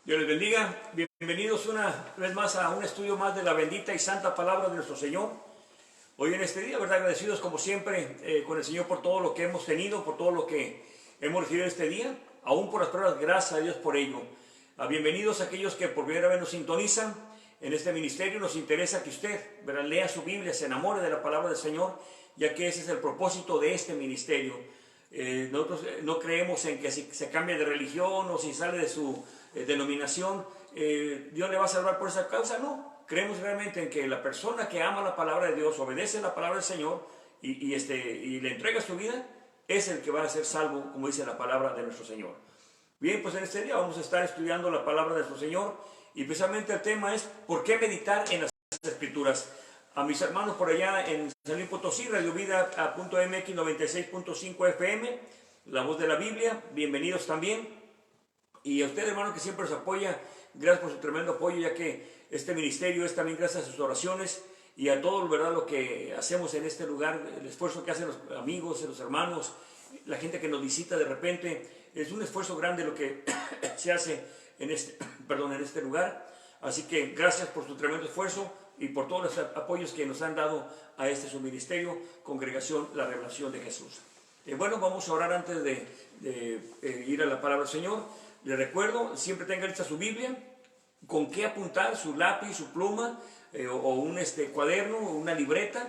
Dios les bendiga. Bienvenidos una vez más a un estudio más de la bendita y santa palabra de nuestro Señor. Hoy en este día, ¿verdad? Agradecidos como siempre con el Señor por todo lo que hemos tenido, por todo lo que hemos recibido este día, aún por las pruebas, gracias a Dios por ello. Bienvenidos a aquellos que por primera vez nos sintonizan en este ministerio. Nos interesa que usted, ¿verdad?, lea su Biblia, se enamore de la palabra del Señor, ya que ese es el propósito de este ministerio. Nosotros no creemos en que si se cambia de religión o si sale de su denominación, Dios le va a salvar por esa causa. No, creemos realmente en que la persona que ama la palabra de Dios, obedece la palabra del Señor y le entrega su vida, es el que va a ser salvo, como dice la palabra de nuestro Señor. Bien, pues en este día vamos a estar estudiando la palabra de nuestro Señor y precisamente el tema es ¿por qué meditar en las Escrituras? A mis hermanos por allá en San Luis Potosí, Radio Vida.mx 96.5 FM, La Voz de la Biblia, bienvenidos también. Y a usted, hermano, que siempre nos apoya, gracias por su tremendo apoyo, ya que este ministerio es también gracias a sus oraciones y a todo, ¿verdad?, lo que hacemos en este lugar, el esfuerzo que hacen los amigos, los hermanos, la gente que nos visita de repente. Es un esfuerzo grande lo que se hace en este lugar. Así que gracias por su tremendo esfuerzo y por todos los apoyos que nos han dado a este su ministerio, Congregación La Revelación de Jesús. Bueno, vamos a orar antes de ir a la palabra del Señor. Les recuerdo, siempre tenga lista su Biblia, con qué apuntar, su lápiz, su pluma, o un cuaderno, o una libreta,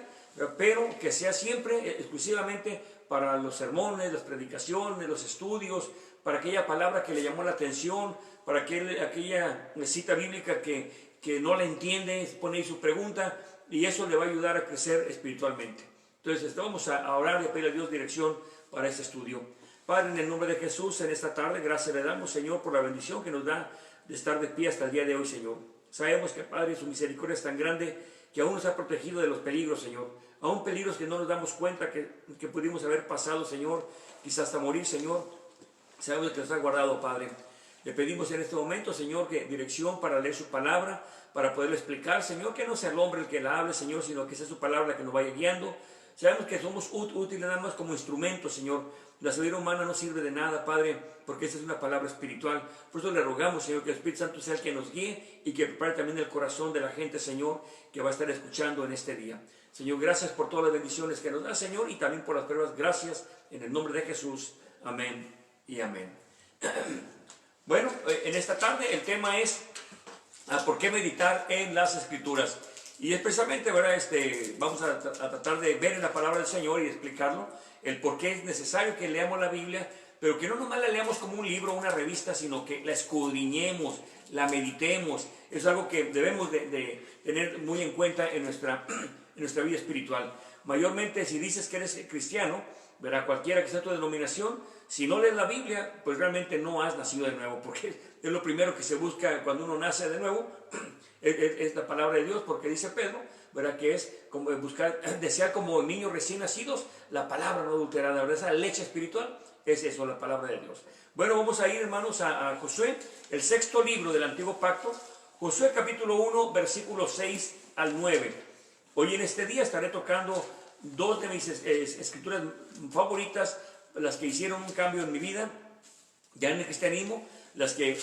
pero que sea siempre exclusivamente para los sermones, las predicaciones, los estudios, para aquella palabra que le llamó la atención, para aquella cita bíblica que no la entiende, pone ahí su pregunta, y eso le va a ayudar a crecer espiritualmente. Entonces vamos a orar y a pedir a Dios dirección para este estudio. Padre, en el nombre de Jesús, en esta tarde, gracias le damos, Señor, por la bendición que nos da de estar de pie hasta el día de hoy, Señor. Sabemos que, Padre, su misericordia es tan grande que aún nos ha protegido de los peligros, Señor. Aún peligros que no nos damos cuenta que pudimos haber pasado, Señor, quizás hasta morir, Señor. Sabemos que nos ha guardado, Padre. Le pedimos en este momento, Señor, que dirección para leer su palabra, para poderle explicar, Señor, que no sea el hombre el que la hable, Señor, sino que sea su palabra la que nos vaya guiando. Sabemos que somos útiles nada más como instrumentos, Señor. La sabiduría humana no sirve de nada, Padre, porque esta es una palabra espiritual. Por eso le rogamos, Señor, que el Espíritu Santo sea el que nos guíe y que prepare también el corazón de la gente, Señor, que va a estar escuchando en este día. Señor, gracias por todas las bendiciones que nos da, Señor, y también por las pruebas. Gracias en el nombre de Jesús. Amén y amén. Bueno, en esta tarde el tema es ¿por qué meditar en las Escrituras? Y es precisamente, ¿verdad? Vamos a tratar de ver en la palabra del Señor y explicarlo, el por qué es necesario que leamos la Biblia, pero que no nomás la leamos como un libro o una revista, sino que la escudriñemos, la meditemos. Es algo que debemos de tener muy en cuenta en nuestra vida espiritual. Mayormente, si dices que eres cristiano, ¿verdad?, cualquiera que sea tu denominación, si no lees la Biblia, pues realmente no has nacido de nuevo, porque es lo primero que se busca cuando uno nace de nuevo, es la palabra de Dios, porque dice Pedro, ¿verdad?, que es como desear como niños recién nacidos la palabra no adulterada, ¿verdad? Esa leche espiritual es eso, la palabra de Dios. Bueno, vamos a ir, hermanos, a Josué, el sexto libro del Antiguo Pacto, Josué capítulo 1, versículos 6 al 9. Hoy en este día estaré tocando dos de mis escrituras favoritas, las que hicieron un cambio en mi vida, ya en el cristianismo, las que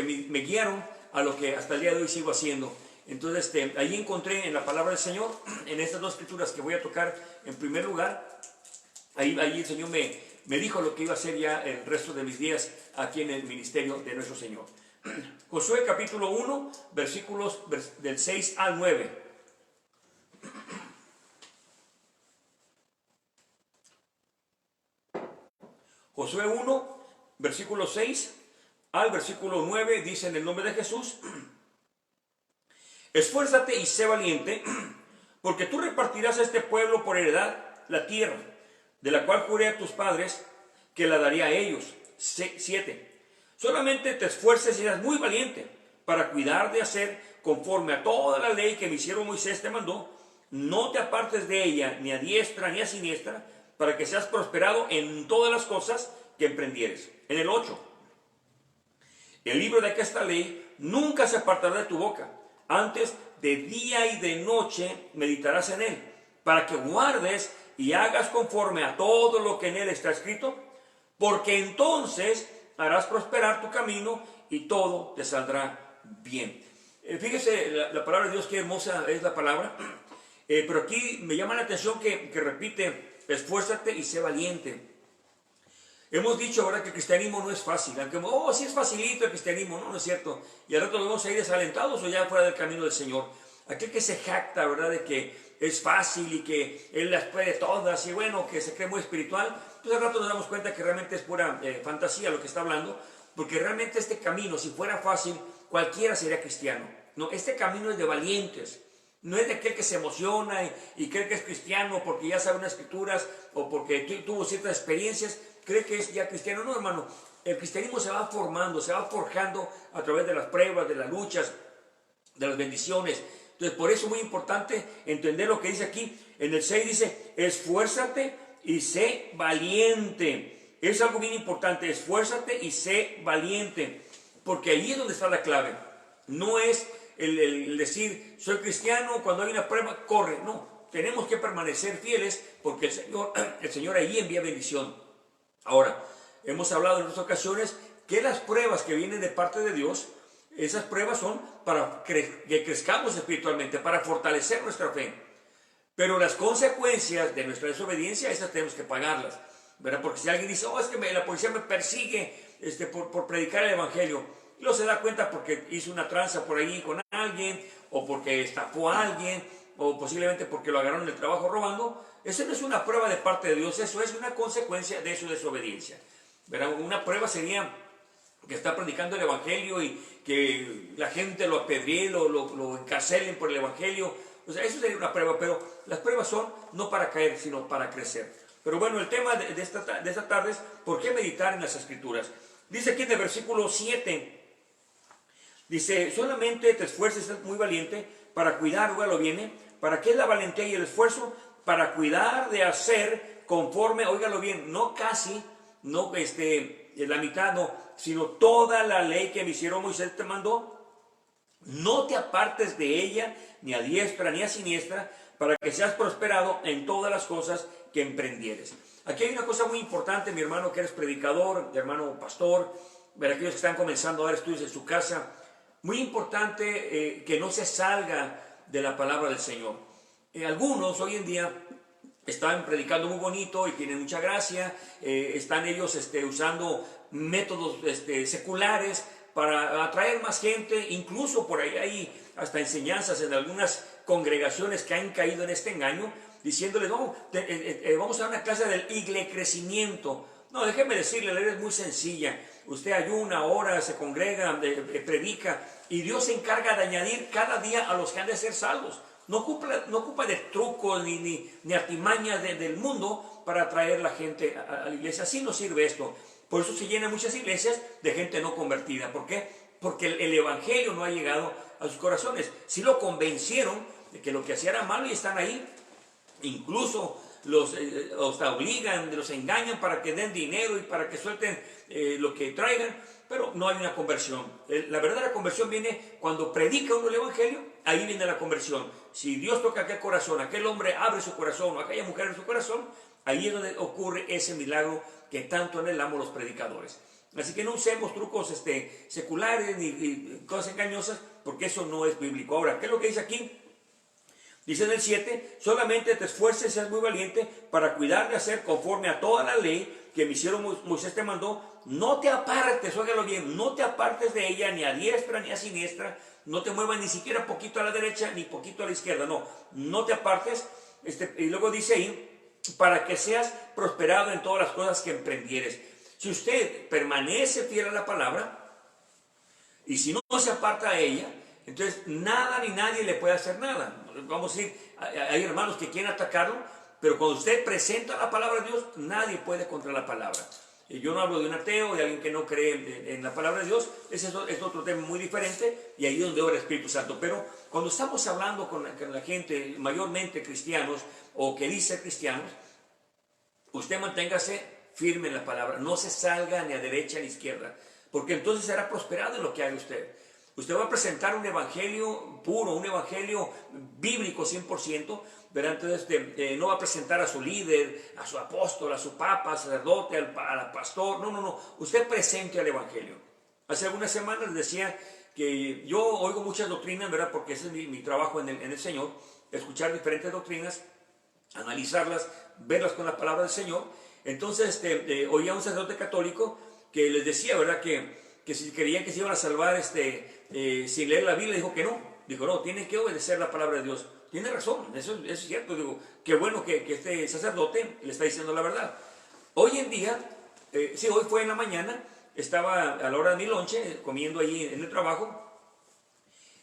me guiaron a lo que hasta el día de hoy sigo haciendo. Entonces, ahí encontré en la palabra del Señor, en estas dos escrituras que voy a tocar en primer lugar, ahí el Señor me dijo lo que iba a hacer ya el resto de mis días aquí en el ministerio de nuestro Señor. Josué capítulo 1, versículos del 6 al 9. Josué 1, versículo 6 al versículo 9, dice en el nombre de Jesús: esfuérzate y sé valiente, porque tú repartirás a este pueblo por heredad la tierra, de la cual juré a tus padres que la daría a ellos. 7. Solamente te esfuerces y seas muy valiente para cuidar de hacer conforme a toda la ley que mi siervo Moisés te mandó. No te apartes de ella, ni a diestra ni a siniestra, para que seas prosperado en todas las cosas que emprendieres. En el 8. El libro de esta ley nunca se apartará de tu boca. Antes, de día y de noche meditarás en él, para que guardes y hagas conforme a todo lo que en él está escrito, porque entonces harás prosperar tu camino y todo te saldrá bien. Fíjese la palabra de Dios, qué hermosa es la palabra. Pero aquí me llama la atención que repite, esfuérzate y sé valiente. Hemos dicho ahora que el cristianismo no es fácil, aunque, sí es facilito el cristianismo, no es cierto. Y al rato lo vamos a ir desalentados o ya fuera del camino del Señor. Aquel que se jacta, ¿verdad?, de que es fácil y que Él las puede todas y bueno, que se cree muy espiritual, pues al rato nos damos cuenta que realmente es pura fantasía lo que está hablando, porque realmente este camino, si fuera fácil, cualquiera sería cristiano. No, este camino es de valientes. No es de aquel que se emociona y cree que es cristiano porque ya sabe unas escrituras o porque tuvo ciertas experiencias, cree que es ya cristiano. No, hermano, el cristianismo se va formando, se va forjando a través de las pruebas, de las luchas, de las bendiciones. Entonces, por eso es muy importante entender lo que dice aquí. En el 6 dice, esfuérzate y sé valiente. Es algo bien importante, esfuérzate y sé valiente, porque ahí es donde está la clave. No es el decir, soy cristiano, cuando hay una prueba, corre. No, tenemos que permanecer fieles porque el Señor ahí envía bendición. Ahora, hemos hablado en otras ocasiones que las pruebas que vienen de parte de Dios, esas pruebas son para que crezcamos espiritualmente, para fortalecer nuestra fe. Pero las consecuencias de nuestra desobediencia, esas tenemos que pagarlas, ¿verdad? Porque si alguien dice, es que la policía me persigue por predicar el evangelio, y luego se da cuenta porque hizo una tranza por ahí con alguien, o porque estafó a alguien, o posiblemente porque lo agarraron en el trabajo robando. Eso no es una prueba de parte de Dios, eso es una consecuencia de su desobediencia, ¿verdad? Una prueba sería que está predicando el evangelio y que la gente lo apedree, lo encarcelen por el evangelio. O sea, eso sería una prueba, pero las pruebas son no para caer, sino para crecer. Pero bueno, el tema de esta tarde es ¿por qué meditar en las Escrituras? Dice aquí en el versículo 7, dice, solamente te esfuerces, es muy valiente, para cuidar, luego lo viene, ¿para qué es la valentía y el esfuerzo? Para cuidar de hacer conforme, óigalo bien, no casi, no la mitad, no, sino toda la ley que me hicieron Moisés te mandó. No te apartes de ella, ni a diestra ni a siniestra, para que seas prosperado en todas las cosas que emprendieres. Aquí hay una cosa muy importante, mi hermano que eres predicador, mi hermano pastor, ver aquellos que están comenzando a dar estudios en su casa. Muy importante que no se salga de la palabra del Señor. Algunos hoy en día están predicando muy bonito y tienen mucha gracia, están ellos usando métodos seculares para atraer más gente, incluso por ahí hay hasta enseñanzas en algunas congregaciones que han caído en este engaño, diciéndoles, no, vamos a una clase del iglecrecimiento. No, déjeme decirle, la ley es muy sencilla. Usted ayuna, ora, se congrega, predica, y Dios se encarga de añadir cada día a los que han de ser salvos. No ocupa de trucos ni artimañas del mundo para atraer la gente a la iglesia. Así no sirve esto. Por eso se llenan muchas iglesias de gente no convertida. ¿Por qué? Porque el evangelio no ha llegado a sus corazones. Si lo convencieron de que lo que hacía era malo y están ahí. Incluso los obligan, los engañan para que den dinero y para que suelten lo que traigan, pero no hay una conversión. La verdadera conversión viene cuando predica uno el evangelio, ahí viene la conversión. Si Dios toca aquel corazón, aquel hombre abre su corazón o aquella mujer abre su corazón, ahí es donde ocurre ese milagro que tanto anhelamos los predicadores. Así que no usemos trucos seculares ni cosas engañosas, porque eso no es bíblico. Ahora, ¿qué es lo que dice aquí? Dice en el 7, solamente te esfuerces y seas muy valiente para cuidar de hacer conforme a toda la ley que Moisés te mandó. No te apartes, óigalo bien, no te apartes de ella ni a diestra ni a siniestra, no te muevas ni siquiera poquito a la derecha ni poquito a la izquierda, no te apartes. Y luego dice ahí, para que seas prosperado en todas las cosas que emprendieres. Si usted permanece fiel a la palabra, y si no se aparta a ella, entonces nada ni nadie le puede hacer nada. Vamos a decir, hay hermanos que quieren atacarlo, pero cuando usted presenta la palabra de Dios, nadie puede contra la palabra. Y yo no hablo de un ateo, de alguien que no cree en la palabra de Dios, ese es otro tema muy diferente, y ahí es donde obra el Espíritu Santo. Pero cuando estamos hablando con la gente, mayormente cristianos, o que dice cristianos, usted manténgase firme en la palabra, no se salga ni a derecha ni a izquierda, porque entonces será prosperado en lo que haga usted. Usted va a presentar un evangelio puro, un evangelio bíblico 100%, ¿verdad? Entonces no va a presentar a su líder, a su apóstol, a su papa, al sacerdote, al pastor. No, no, no. Usted presente el evangelio. Hace algunas semanas les decía que yo oigo muchas doctrinas, ¿verdad? Porque ese es mi trabajo en el Señor, escuchar diferentes doctrinas, analizarlas, verlas con la palabra del Señor. Entonces oía a un sacerdote católico que les decía, ¿verdad? Que si creían que se iban a salvar sin leer la Biblia, dijo que no. Dijo, no, tienen que obedecer la palabra de Dios. Tiene razón, eso es cierto. Digo, qué bueno que este sacerdote le está diciendo la verdad. Hoy en día, sí, hoy fue en la mañana, estaba a la hora de mi lonche, comiendo allí en el trabajo,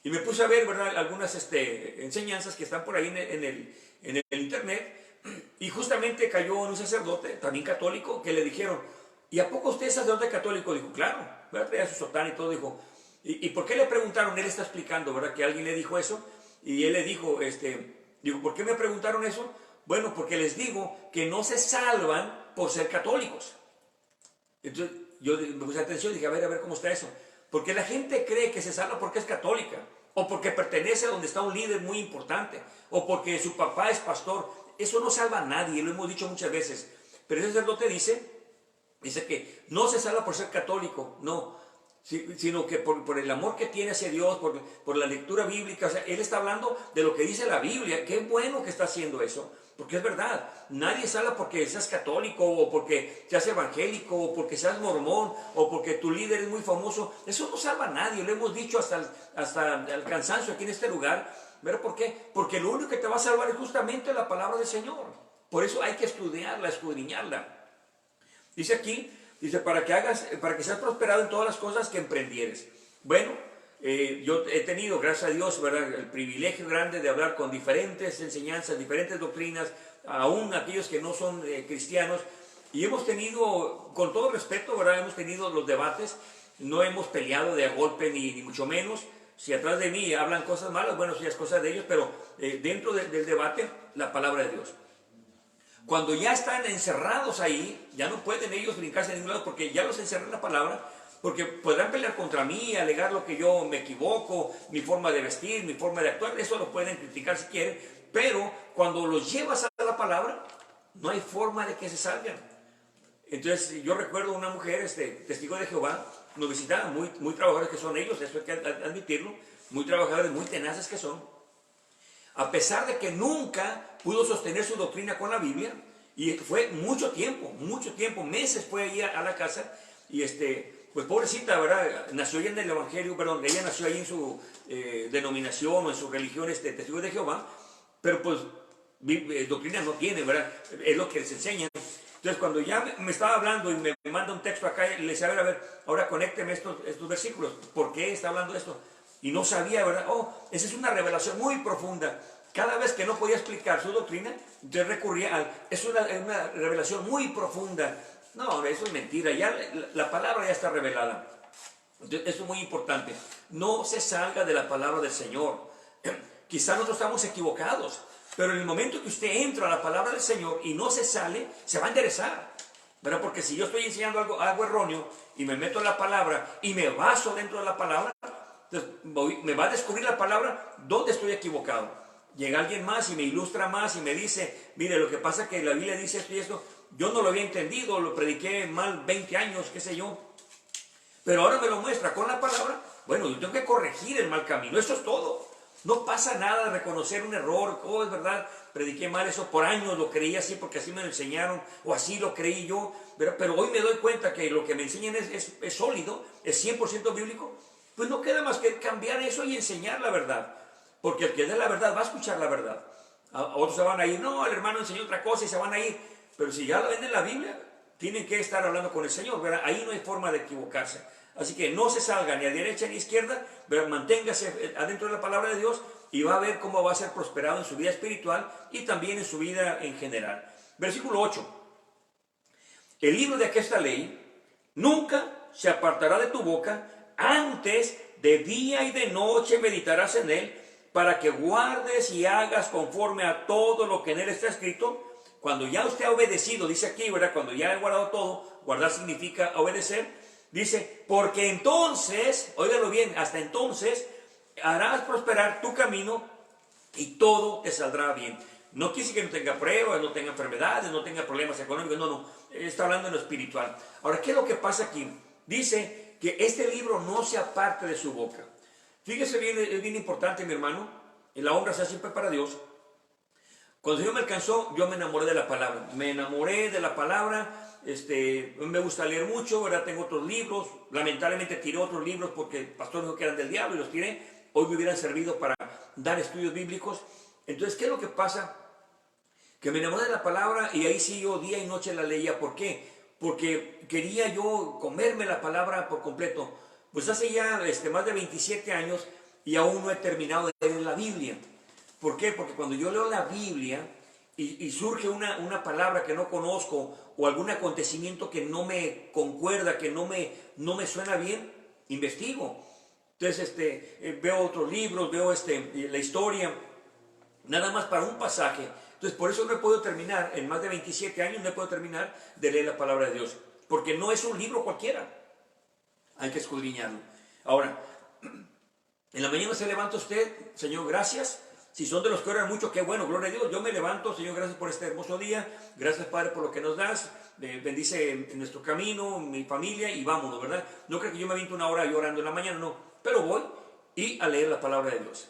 y me puse a ver, ¿verdad?, algunas enseñanzas que están por ahí en el internet, y justamente cayó en un sacerdote, también católico, que le dijeron, ¿y a poco usted es sacerdote católico? Dijo, claro, ¿verdad? Traía su sotana y todo. Dijo, ¿y por qué le preguntaron? Él está explicando, ¿verdad?, que alguien le dijo eso, y él le dijo, digo, ¿por qué me preguntaron eso? Bueno, porque les digo que no se salvan por ser católicos. Entonces yo me puse atención y dije, a ver cómo está eso. Porque la gente cree que se salva porque es católica, o porque pertenece a donde está un líder muy importante, o porque su papá es pastor. Eso no salva a nadie, lo hemos dicho muchas veces. Pero ese sacerdote dice que no se salva por ser católico, no, sino que por el amor que tiene hacia Dios, por la lectura bíblica. O sea, él está hablando de lo que dice la Biblia. Qué bueno que está haciendo eso, porque es verdad. Nadie salva porque seas católico, o porque seas evangélico, o porque seas mormón, o porque tu líder es muy famoso. Eso no salva a nadie, lo hemos dicho hasta el cansancio aquí en este lugar. ¿Pero por qué? Porque lo único que te va a salvar es justamente la palabra del Señor. Por eso hay que estudiarla, escudriñarla. Dice aquí, para que seas prosperado en todas las cosas que emprendieres. Bueno, yo he tenido, gracias a Dios, ¿verdad?, el privilegio grande de hablar con diferentes enseñanzas, diferentes doctrinas, aún aquellos que no son cristianos, y hemos tenido, con todo respeto, ¿verdad?, hemos tenido los debates, no hemos peleado de a golpe ni mucho menos. Si atrás de mí hablan cosas malas, bueno, eso ya es cosa de ellos, pero dentro del debate, la palabra de Dios. Cuando ya están encerrados ahí, ya no pueden ellos brincarse a ningún lado porque ya los encerré en la palabra, porque podrán pelear contra mí, alegar lo que yo me equivoco, mi forma de vestir, mi forma de actuar, eso lo pueden criticar si quieren, pero cuando los llevas a la palabra, no hay forma de que se salgan. Entonces yo recuerdo una mujer, testigo de Jehová, nos visitaban, muy trabajadores que son ellos, eso hay que admitirlo, muy trabajadores, muy tenaces que son. A pesar de que nunca pudo sostener su doctrina con la Biblia, y fue mucho tiempo, meses fue ahí a la casa, y pues pobrecita, ¿verdad? Nació ella en el Evangelio, perdón, ella nació ahí en su denominación o en su religión, testigo de Jehová, pero pues doctrina no tiene, ¿verdad? Es lo que les enseñan. Entonces cuando ya me estaba hablando y me manda un texto acá, le decía, a ver, ahora conécteme estos versículos, ¿por qué está hablando esto? Y no sabía, ¿verdad? Esa es una revelación muy profunda. Cada vez que no podía explicar su doctrina, yo recurría es una revelación muy profunda. No, eso es mentira, ya la palabra ya está revelada. Entonces, eso es muy importante. No se salga de la palabra del Señor. Quizás nosotros estamos equivocados, pero en el momento que usted entra a la palabra del Señor y no se sale, se va a enderezar, ¿verdad? Porque si yo estoy enseñando algo erróneo y me meto en la palabra y me baso dentro de la palabra, entonces me va a descubrir la palabra dónde estoy equivocado. Llega alguien más y me ilustra más y me dice, mire, lo que pasa es que la Biblia dice esto y esto, yo no lo había entendido, lo prediqué mal 20 años, qué sé yo, pero ahora me lo muestra con la palabra. Bueno, yo tengo que corregir el mal camino, eso es todo. No pasa nada de reconocer un error, es verdad, prediqué mal, eso por años lo creí así porque así me lo enseñaron, o así lo creí yo, pero hoy me doy cuenta que lo que me enseñan es sólido, es 100% bíblico. Pues no queda más que cambiar eso y enseñar la verdad. Porque el que dé la verdad va a escuchar la verdad. A otros se van a ir, no, el hermano enseñó otra cosa y se van a ir. Pero si ya lo ven en la Biblia, tienen que estar hablando con el Señor, ¿verdad? Ahí no hay forma de equivocarse. Así que no se salga ni a derecha ni a izquierda, ¿verdad? Manténgase adentro de la palabra de Dios y va a ver cómo va a ser prosperado en su vida espiritual y también en su vida en general. Versículo 8. El libro de aquesta ley nunca se apartará de tu boca, antes de día y de noche meditarás en él, para que guardes y hagas conforme a todo lo que en él está escrito. Cuando ya usted ha obedecido, dice aquí, ¿verdad? Cuando ya ha guardado todo, guardar significa obedecer. Dice, porque entonces, óigalo bien, hasta entonces harás prosperar tu camino y todo te saldrá bien. No quiere decir que no tenga pruebas, no tenga enfermedades, no tenga problemas económicos, no, está hablando en lo espiritual. Ahora, ¿qué es lo que pasa aquí? Dice que este libro no se aparte de su boca. Fíjese bien, es bien importante, mi hermano, y la obra se hace siempre para Dios. Cuando Dios me alcanzó, yo me enamoré de la palabra. Me enamoré de la palabra, me gusta leer mucho, ¿verdad? Tengo otros libros, lamentablemente tiré otros libros porque el pastor dijo que eran del diablo y los tiré. Hoy me hubieran servido para dar estudios bíblicos. Entonces, ¿qué es lo que pasa? Que me enamoré de la palabra y ahí sí yo día y noche la leía. ¿Por qué? Porque quería yo comerme la palabra por completo. Pues hace ya más de 27 años y aún no he terminado de leer la Biblia. ¿Por qué? Porque cuando yo leo la Biblia y surge una palabra que no conozco o algún acontecimiento que no me concuerda, que no me suena bien, investigo. Entonces veo otros libros, veo la historia, nada más para un pasaje. Entonces por eso no he podido terminar, en más de 27 años no he podido terminar de leer la palabra de Dios. Porque no es un libro cualquiera, hay que escudriñarlo. Ahora, en la mañana se levanta usted, Señor, gracias. Si son de los que oran mucho, qué bueno, gloria a Dios. Yo me levanto, Señor, gracias por este hermoso día. Gracias, Padre, por lo que nos das. Bendice en nuestro camino, mi familia y vámonos, ¿verdad? No creo que yo me aviente una hora llorando en la mañana, no. Pero voy y a leer la palabra de Dios.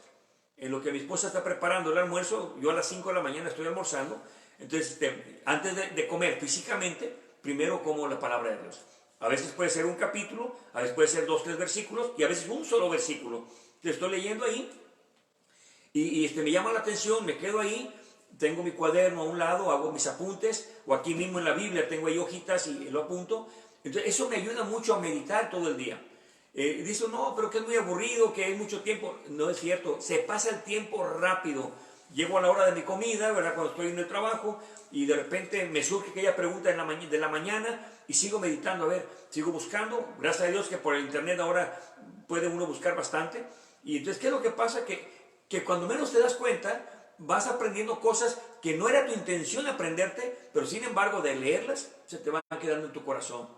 En lo que mi esposa está preparando el almuerzo, yo a las 5 de la mañana estoy almorzando. Entonces, antes de comer físicamente, primero como la palabra de Dios. A veces puede ser un capítulo, a veces puede ser 2, 3 versículos y a veces un solo versículo. Te estoy leyendo ahí. Y me llama la atención, me quedo ahí, tengo mi cuaderno a un lado, hago mis apuntes, o aquí mismo en la Biblia tengo ahí hojitas y lo apunto. Entonces eso me ayuda mucho a meditar todo el día. Dice, no, pero que es muy aburrido, que hay mucho tiempo. No es cierto, se pasa el tiempo rápido. Llego a la hora de mi comida, ¿verdad? Cuando estoy en el trabajo, y de repente me surge aquella pregunta de la mañana, y sigo meditando, a ver, sigo buscando. Gracias a Dios que por el internet ahora puede uno buscar bastante. Y entonces, ¿qué es lo que pasa? Que cuando menos te das cuenta, vas aprendiendo cosas que no era tu intención aprenderte, pero sin embargo de leerlas, se te van quedando en tu corazón.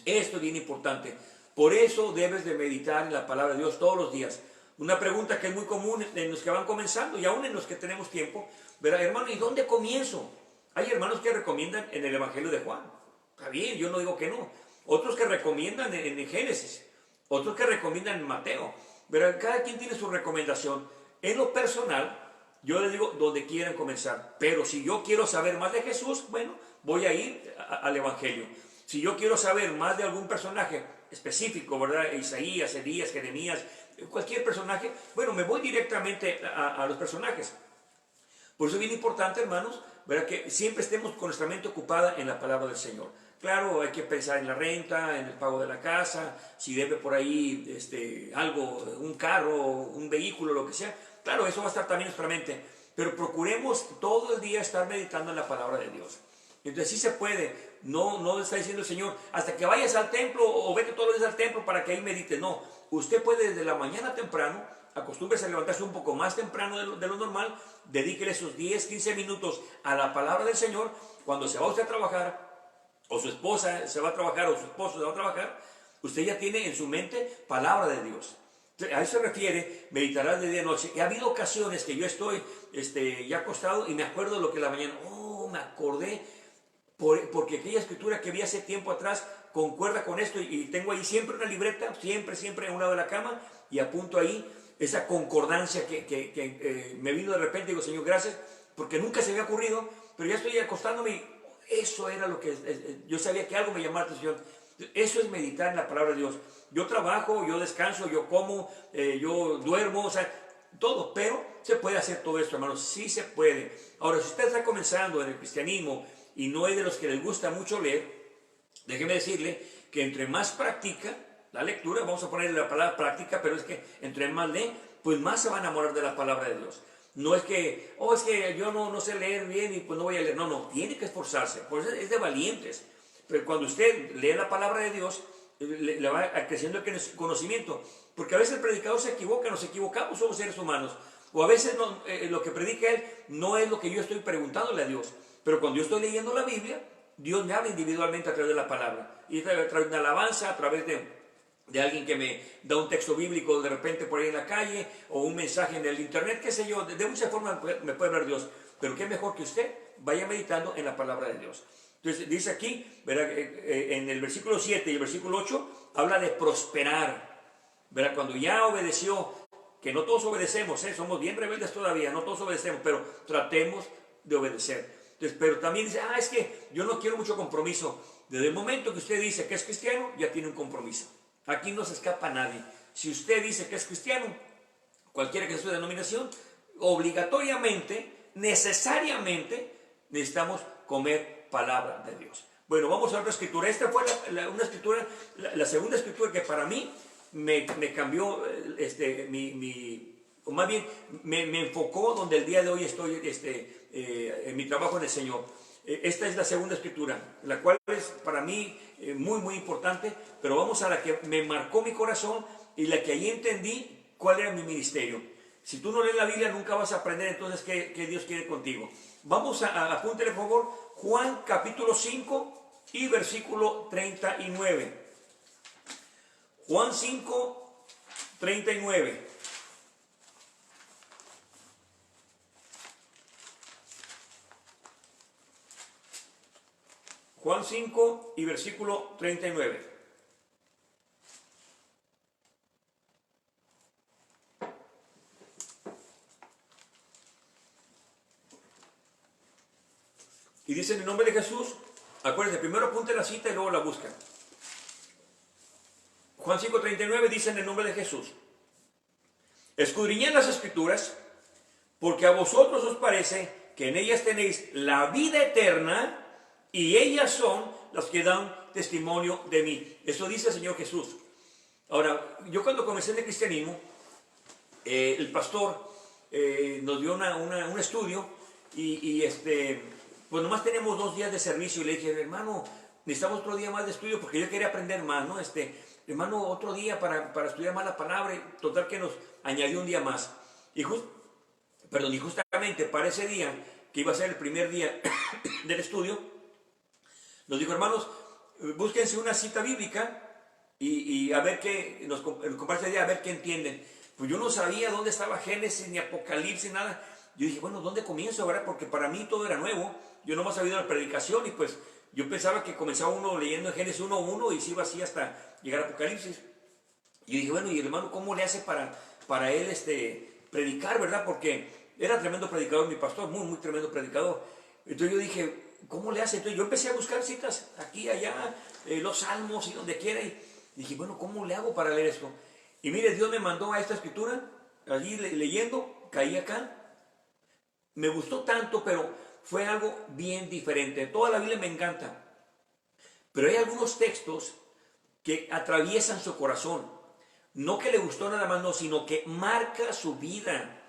Esto es bien importante. Por eso debes de meditar en la palabra de Dios todos los días. Una pregunta que es muy común en los que van comenzando y aún en los que tenemos tiempo, verá, hermano, ¿y dónde comienzo? Hay hermanos que recomiendan en el Evangelio de Juan. Está bien, yo no digo que no. Otros que recomiendan en Génesis. Otros que recomiendan en Mateo. Verá, cada quien tiene su recomendación. En lo personal, yo les digo donde quieran comenzar. Pero si yo quiero saber más de Jesús, bueno, voy a ir al Evangelio. Si yo quiero saber más de algún personaje específico, ¿verdad? Isaías, Elías, Jeremías, cualquier personaje, bueno, me voy directamente a los personajes. Por eso es bien importante, hermanos, ¿verdad? Que siempre estemos con nuestra mente ocupada en la palabra del Señor. Claro, hay que pensar en la renta, en el pago de la casa, si debe por ahí algo, un carro, un vehículo, lo que sea. Claro, eso va a estar también en nuestra mente, pero procuremos todo el día estar meditando en la palabra de Dios. Entonces sí se puede, no está diciendo el Señor, hasta que vayas al templo o vete todos los días al templo para que ahí medites. No, usted puede desde la mañana temprano, acostúmbrese a levantarse un poco más temprano de lo normal, dedíquele esos 10, 15 minutos a la palabra del Señor. Cuando se va usted a trabajar, o su esposa se va a trabajar, o su esposo se va a trabajar, usted ya tiene en su mente palabra de Dios. A eso se refiere, meditarás de día y noche. Y ha habido ocasiones que yo estoy ya acostado y me acuerdo de lo que la mañana, me acordé, porque aquella escritura que vi hace tiempo atrás concuerda con esto, y tengo ahí siempre una libreta, siempre a un lado de la cama, y apunto ahí esa concordancia que me vino de repente. Digo, Señor, gracias, porque nunca se me ha ocurrido, pero ya estoy acostándome y eso era lo que yo sabía, que algo me llamaba la atención. Eso es meditar en la palabra de Dios. Yo trabajo, yo descanso, yo como, yo duermo, o sea, todo, pero se puede hacer todo esto, hermanos, sí se puede. Ahora, si usted está comenzando en el cristianismo y no es de los que les gusta mucho leer, déjeme decirle que entre más practica la lectura, vamos a ponerle la palabra práctica, pero es que entre más lee, pues más se va a enamorar de la palabra de Dios. No es que, es que yo no sé leer bien y pues no voy a leer. No, tiene que esforzarse, por eso es de valientes. Pero cuando usted lee la palabra de Dios, le va creciendo el conocimiento. Porque a veces el predicador se equivoca, nos equivocamos, somos seres humanos. O a veces lo que predica él no es lo que yo estoy preguntándole a Dios. Pero cuando yo estoy leyendo la Biblia, Dios me habla individualmente a través de la palabra, y a través de una alabanza, a través de alguien que me da un texto bíblico de repente por ahí en la calle, o un mensaje en el internet, qué sé yo. De muchas formas me puede hablar Dios, pero qué mejor que usted vaya meditando en la palabra de Dios. Entonces dice aquí, ¿verdad? En el versículo 7 y el versículo 8 habla de prosperar, ¿verdad? Cuando ya obedeció, que no todos obedecemos, somos bien rebeldes todavía, no todos obedecemos, pero tratemos de obedecer. Entonces, pero también dice, es que yo no quiero mucho compromiso. Desde el momento que usted dice que es cristiano, ya tiene un compromiso. Aquí no se escapa nadie. Si usted dice que es cristiano, cualquiera que sea su denominación, obligatoriamente, necesariamente, necesitamos comer palabra de Dios. Bueno, vamos a otra escritura. Esta fue una escritura, la segunda escritura que para mí me cambió, o más bien me enfocó donde el día de hoy estoy en mi trabajo en el Señor. Esta es la segunda escritura, la cual es para mí muy, muy importante, pero vamos a la que me marcó mi corazón y la que ahí entendí cuál era mi ministerio. Si tú no lees la Biblia, nunca vas a aprender entonces qué Dios quiere contigo. Vamos apúntele por favor, Juan capítulo 5 y versículo 39. Juan 5, 39. Juan 5 y versículo 39. Y dice en el nombre de Jesús, acuérdense, primero apunte la cita y luego la buscan. Juan 5:39 dice en el nombre de Jesús: escudriñad las escrituras, porque a vosotros os parece que en ellas tenéis la vida eterna, y ellas son las que dan testimonio de mí. Eso dice el Señor Jesús. Ahora, yo cuando comencé en el cristianismo, el pastor nos dio un estudio y pues nomás tenemos 2 días de servicio, y le dije, hermano, necesitamos otro día más de estudio porque yo quería aprender más, ¿no? Hermano, otro día para estudiar más la palabra, y total que nos añadió un día más. Y justamente para ese día, que iba a ser el primer día del estudio, nos dijo, hermanos, búsquense una cita bíblica y a ver qué, nos comparte idea, a ver qué entienden. Pues yo no sabía dónde estaba Génesis, ni Apocalipsis, nada. Yo dije, bueno, ¿dónde comienzo, verdad? Porque para mí todo era nuevo. Yo nomás había ido a la predicación y pues yo pensaba que comenzaba uno leyendo en Génesis 1:1 y se iba así hasta llegar a Apocalipsis. Y yo dije, bueno, y el hermano, ¿cómo le hace para él predicar, verdad? Porque era tremendo predicador mi pastor, muy, muy tremendo predicador. Entonces yo dije, ¿cómo le hace? Entonces yo empecé a buscar citas aquí, allá, los salmos y donde quiera. Y dije, bueno, ¿cómo le hago para leer esto? Y mire, Dios me mandó a esta escritura, allí leyendo, caí acá. Me gustó tanto, pero fue algo bien diferente. Toda la Biblia me encanta, pero hay algunos textos que atraviesan su corazón. No que le gustó nada más, no, sino que marca su vida.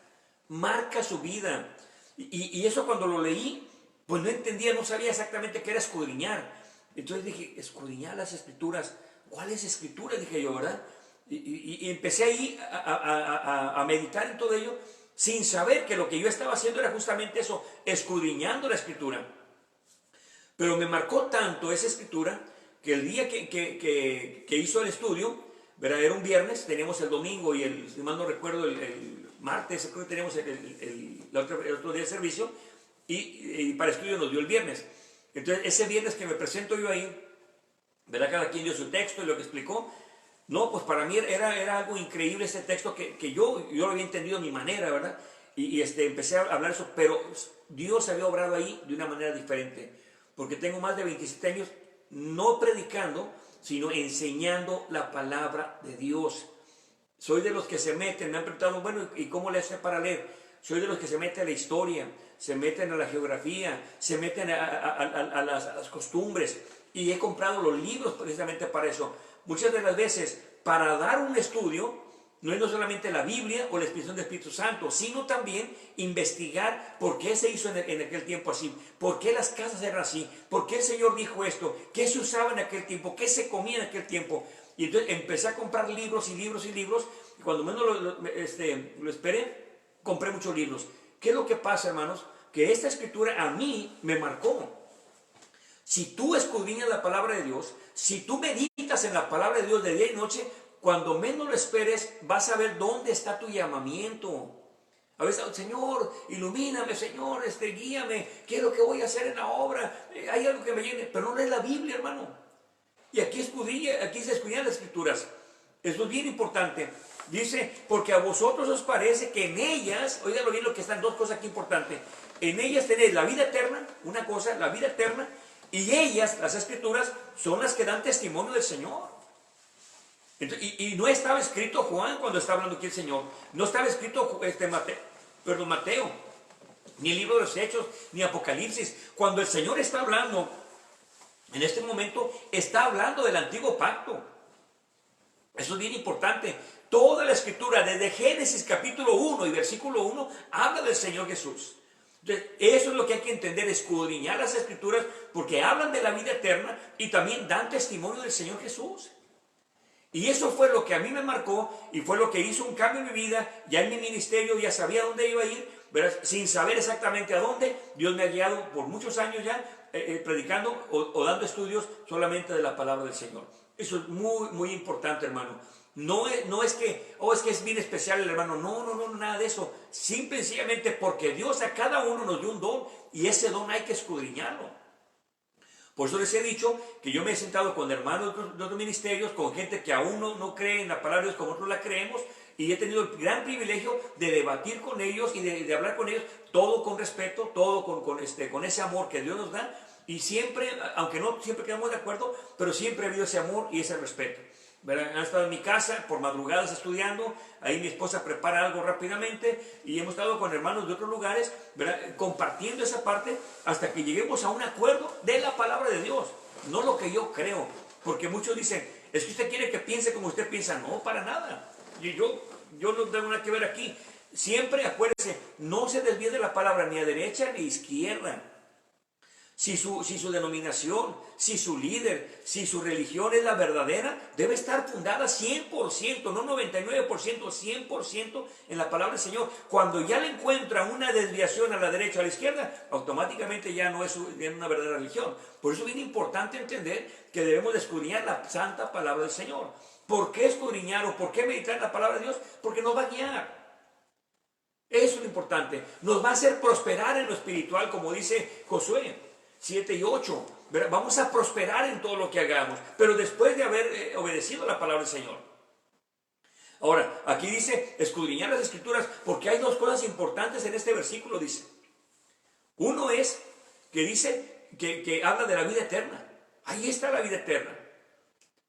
Marca su vida. Y eso cuando lo leí, pues no entendía, no sabía exactamente qué era escudriñar. Entonces dije, escudriñar las escrituras. ¿Cuáles escrituras? Dije yo, ¿verdad? Y empecé ahí a meditar en todo ello, sin saber que lo que yo estaba haciendo era justamente eso, escudriñando la escritura. Pero me marcó tanto esa escritura que el día que hizo el estudio, ¿verdad? Era un viernes, teníamos el domingo y si mal no recuerdo, el martes, creo que teníamos el otro día de servicio, y para estudio nos dio el viernes. Entonces, ese viernes que me presento yo ahí, ¿verdad? Cada quien dio su texto y lo que explicó. No, pues para mí era algo increíble ese texto que yo lo había entendido a mi manera, ¿verdad? Y empecé a hablar eso, pero Dios había obrado ahí de una manera diferente, porque tengo más de 27 años no predicando, sino enseñando la palabra de Dios. Soy de los que se meten, me han preguntado, bueno, ¿y cómo le hace para leer? Soy de los que se meten a la historia, se meten a la geografía, se meten a las costumbres, y he comprado los libros precisamente para eso. Muchas de las veces, para dar un estudio, no es no solamente la Biblia o la expresión del Espíritu Santo, sino también investigar por qué se hizo en aquel tiempo así, por qué las casas eran así, por qué el Señor dijo esto, qué se usaba en aquel tiempo, qué se comía en aquel tiempo. Y entonces empecé a comprar libros y libros y libros, y cuando menos lo esperé, compré muchos libros. ¿Qué es lo que pasa, hermanos? Que esta escritura a mí me marcó. Si tú escudriñas la palabra de Dios, si tú meditas en la palabra de Dios de día y noche, cuando menos lo esperes, vas a ver dónde está tu llamamiento. A veces, Señor, ilumíname, Señor, guíame, quiero que voy a hacer en la obra, hay algo que me llene, pero no es la Biblia, hermano. Y aquí se escudriñan las Escrituras. Eso es bien importante. Dice, porque a vosotros os parece que en ellas, oígalo bien lo que están, dos cosas aquí importantes. En ellas tenéis la vida eterna, una cosa, la vida eterna, y ellas, las Escrituras, son las que dan testimonio del Señor. Entonces, y no estaba escrito Juan cuando estaba hablando aquí el Señor. No estaba escrito Mateo, ni el libro de los Hechos, ni Apocalipsis. Cuando el Señor está hablando, en este momento, está hablando del antiguo pacto. Eso es bien importante. Toda la Escritura, desde Génesis capítulo 1 y versículo 1, habla del Señor Jesús. Entonces, eso es lo que hay que entender, escudriñar las Escrituras, porque hablan de la vida eterna y también dan testimonio del Señor Jesús. Y eso fue lo que a mí me marcó y fue lo que hizo un cambio en mi vida. Ya en mi ministerio ya sabía dónde iba a ir, ¿verdad? Sin saber exactamente a dónde. Dios me ha guiado por muchos años ya predicando o dando estudios solamente de la palabra del Señor. Eso es muy, muy importante, hermano. No es que es bien especial el hermano. No, nada de eso. Simple y sencillamente porque Dios a cada uno nos dio un don y ese don hay que escudriñarlo. Por eso les he dicho que yo me he sentado con hermanos de otros ministerios, con gente que aún no cree en la palabra de Dios como nosotros la creemos, y he tenido el gran privilegio de debatir con ellos y de hablar con ellos, todo con respeto, todo con ese amor que Dios nos da, y siempre, aunque no siempre quedamos de acuerdo, pero siempre ha habido ese amor y ese respeto. ¿Verdad? Han estado en mi casa por madrugadas estudiando, ahí mi esposa prepara algo rápidamente y hemos estado con hermanos de otros lugares, ¿verdad? Compartiendo esa parte hasta que lleguemos a un acuerdo de la palabra de Dios, no lo que yo creo, porque muchos dicen, es que usted quiere que piense como usted piensa. No, para nada, yo no tengo nada que ver aquí. Siempre acuérdese, no se desvíe de la palabra ni a derecha ni a izquierda. Si su denominación, si su líder, si su religión es la verdadera, debe estar fundada 100%, no 99%, 100% en la palabra del Señor. Cuando ya le encuentra una desviación a la derecha o a la izquierda, automáticamente ya no es una verdadera religión. Por eso es bien importante entender que debemos de escudriñar la santa palabra del Señor. ¿Por qué escudriñar o por qué meditar en la palabra de Dios? Porque nos va a guiar. Eso es lo importante. Nos va a hacer prosperar en lo espiritual, como dice Josué 7 y 8. Vamos a prosperar en todo lo que hagamos, pero después de haber obedecido la palabra del Señor. Ahora, aquí dice escudriñar las Escrituras, porque hay dos cosas importantes en este versículo. Dice, uno es que dice que habla de la vida eterna. Ahí está la vida eterna.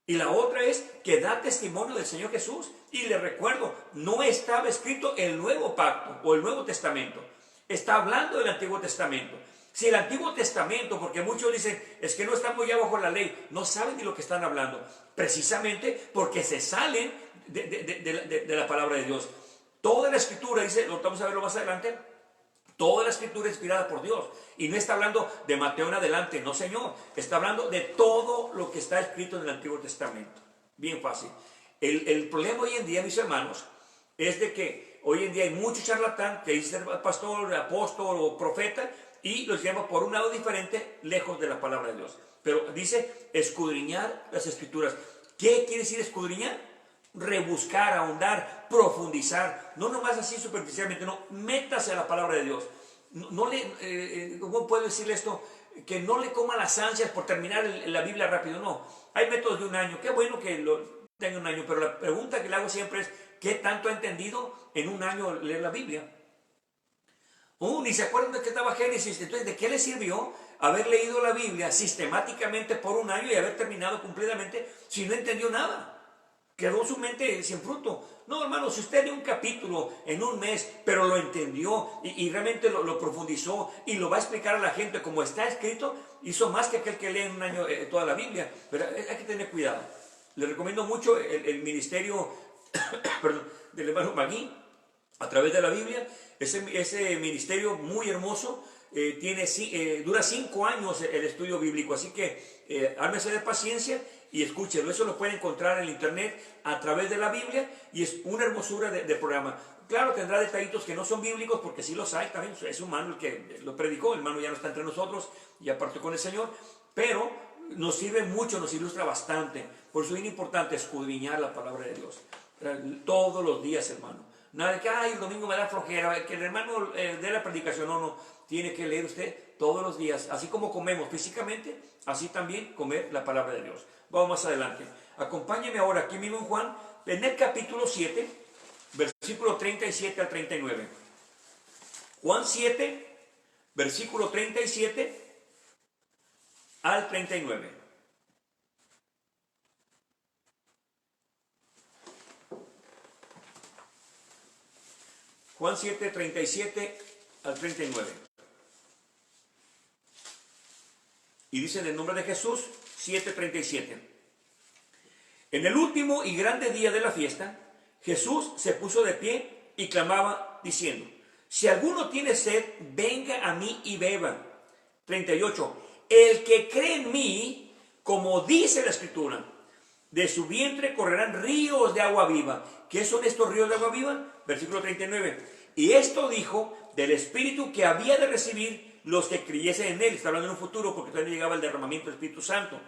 Y la otra es que da testimonio del Señor Jesús. Y le recuerdo, no estaba escrito el Nuevo Pacto o el Nuevo Testamento. Está hablando del Antiguo Testamento. Si el Antiguo Testamento, porque muchos dicen, es que no estamos ya bajo la ley, no saben de lo que están hablando, precisamente porque se salen de la palabra de Dios. Toda la Escritura, dice, lo vamos a verlo más adelante, toda la Escritura es inspirada por Dios. Y no está hablando de Mateo en adelante, no señor, está hablando de todo lo que está escrito en el Antiguo Testamento. Bien fácil. El problema hoy en día, mis hermanos, es de que hoy en día hay mucho charlatán que dice ser pastor, apóstol o profeta, y los llama por un lado diferente, lejos de la palabra de Dios. Pero dice escudriñar las Escrituras. ¿Qué quiere decir escudriñar? Rebuscar, ahondar, profundizar. No nomás así superficialmente, no. Métase a la palabra de Dios. ¿Cómo puedo decirle esto? Que no le coma las ansias por terminar la Biblia rápido. No. Hay métodos de un año. Qué bueno que lo tenga un año. Pero la pregunta que le hago siempre es, ¿qué tanto ha entendido en un año leer la Biblia? Ni se acuerdan de que estaba Génesis. Entonces, ¿de qué le sirvió haber leído la Biblia sistemáticamente por un año y haber terminado completamente si no entendió nada? Quedó su mente sin fruto. No, hermano, si usted lee un capítulo en un mes, pero lo entendió y realmente lo profundizó y lo va a explicar a la gente como está escrito, hizo más que aquel que lee en un año toda la Biblia. Pero hay que tener cuidado. Le recomiendo mucho el ministerio del hermano Magui a través de la Biblia. Ese ministerio muy hermoso, dura 5 años el estudio bíblico, así que ármese de paciencia y escúchelo. Eso lo puede encontrar en el internet a través de la Biblia y es una hermosura de programa. Claro, tendrá detallitos que no son bíblicos, porque sí los hay también. Es humano el que lo predicó, el hermano ya no está entre nosotros, ya partió con el Señor, pero nos sirve mucho, nos ilustra bastante. Por eso es bien importante escudriñar la palabra de Dios todos los días, hermano. Nada de que, ay, el domingo me da flojera, que el hermano dé la predicación. No, no, tiene que leer usted todos los días. Así como comemos físicamente, así también comer la palabra de Dios. Vamos más adelante. Acompáñeme ahora aquí mismo en Juan, en el capítulo 7, versículo 37 al 39. Juan 7, versículo 37 al 39. Juan 7, 37 al 39. Y dice en el nombre de Jesús, 7:37. En el último y grande día de la fiesta, Jesús se puso de pie y clamaba diciendo: si alguno tiene sed, venga a mí y beba. 38. El que cree en mí, como dice la Escritura, de su vientre correrán ríos de agua viva. ¿Qué son estos ríos de agua viva? Versículo 39. Y esto dijo del Espíritu que había de recibir los que creyesen en él. Está hablando en un futuro porque todavía no llegaba el derramamiento del Espíritu Santo.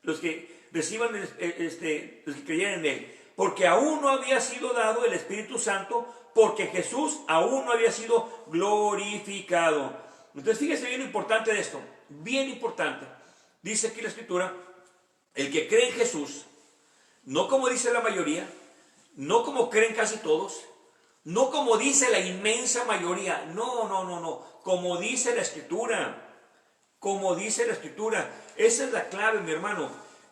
Los que reciban, los que creyeran en él. Porque aún no había sido dado el Espíritu Santo, porque Jesús aún no había sido glorificado. Entonces fíjese bien lo importante de esto. Bien importante. Dice aquí la Escritura, el que cree en Jesús, no como dice la mayoría, no como creen casi todos, no como dice la inmensa mayoría, no, como dice la Escritura, como dice la Escritura. Esa es la clave, mi hermano.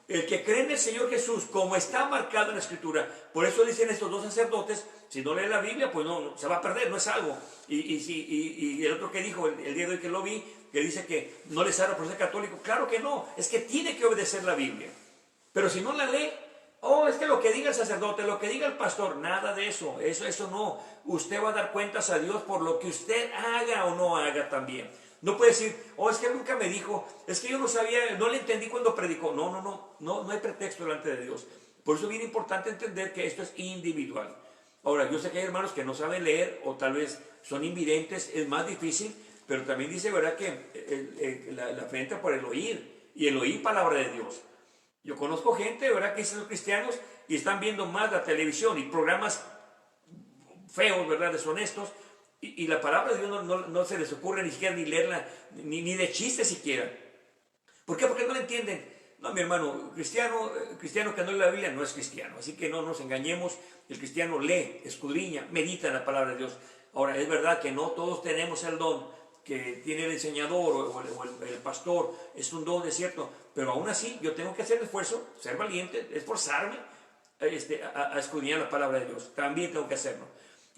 El que cree en el Señor Jesús, como está marcado en la Escritura. Por eso dicen estos dos sacerdotes, si no lee la Biblia, pues no se va a perder, no es algo. Y el otro que dijo, el día de hoy que lo vi, que dice que no le sirve por ser católico. Claro que no, es que tiene que obedecer la Biblia. Pero si no la lee, es que lo que diga el sacerdote, lo que diga el pastor, nada de eso, eso no. Usted va a dar cuentas a Dios por lo que usted haga o no haga también. No puede decir, es que nunca me dijo, es que yo no sabía, no le entendí cuando predicó. No hay pretexto delante de Dios. Por eso es bien importante entender que esto es individual. Ahora, yo sé que hay hermanos que no saben leer o tal vez son invidentes, es más difícil, pero también dice, ¿verdad?, que la fe entra por el oír, y el oír palabra de Dios. Yo conozco gente, ¿verdad?, que son cristianos y están viendo más la televisión y programas feos, ¿verdad?, deshonestos, y la palabra de Dios no se les ocurre ni siquiera ni leerla, ni de chiste siquiera. ¿Por qué? Porque no la entienden. No, mi hermano, cristiano que no lee la Biblia no es cristiano. Así que no nos engañemos. El cristiano lee, escudriña, medita en la palabra de Dios. Ahora, es verdad que no todos tenemos el don que tiene el enseñador o el pastor. Es un don, es cierto. Pero aún así, yo tengo que hacer el esfuerzo, ser valiente, esforzarme a escudriñar la palabra de Dios. También tengo que hacerlo.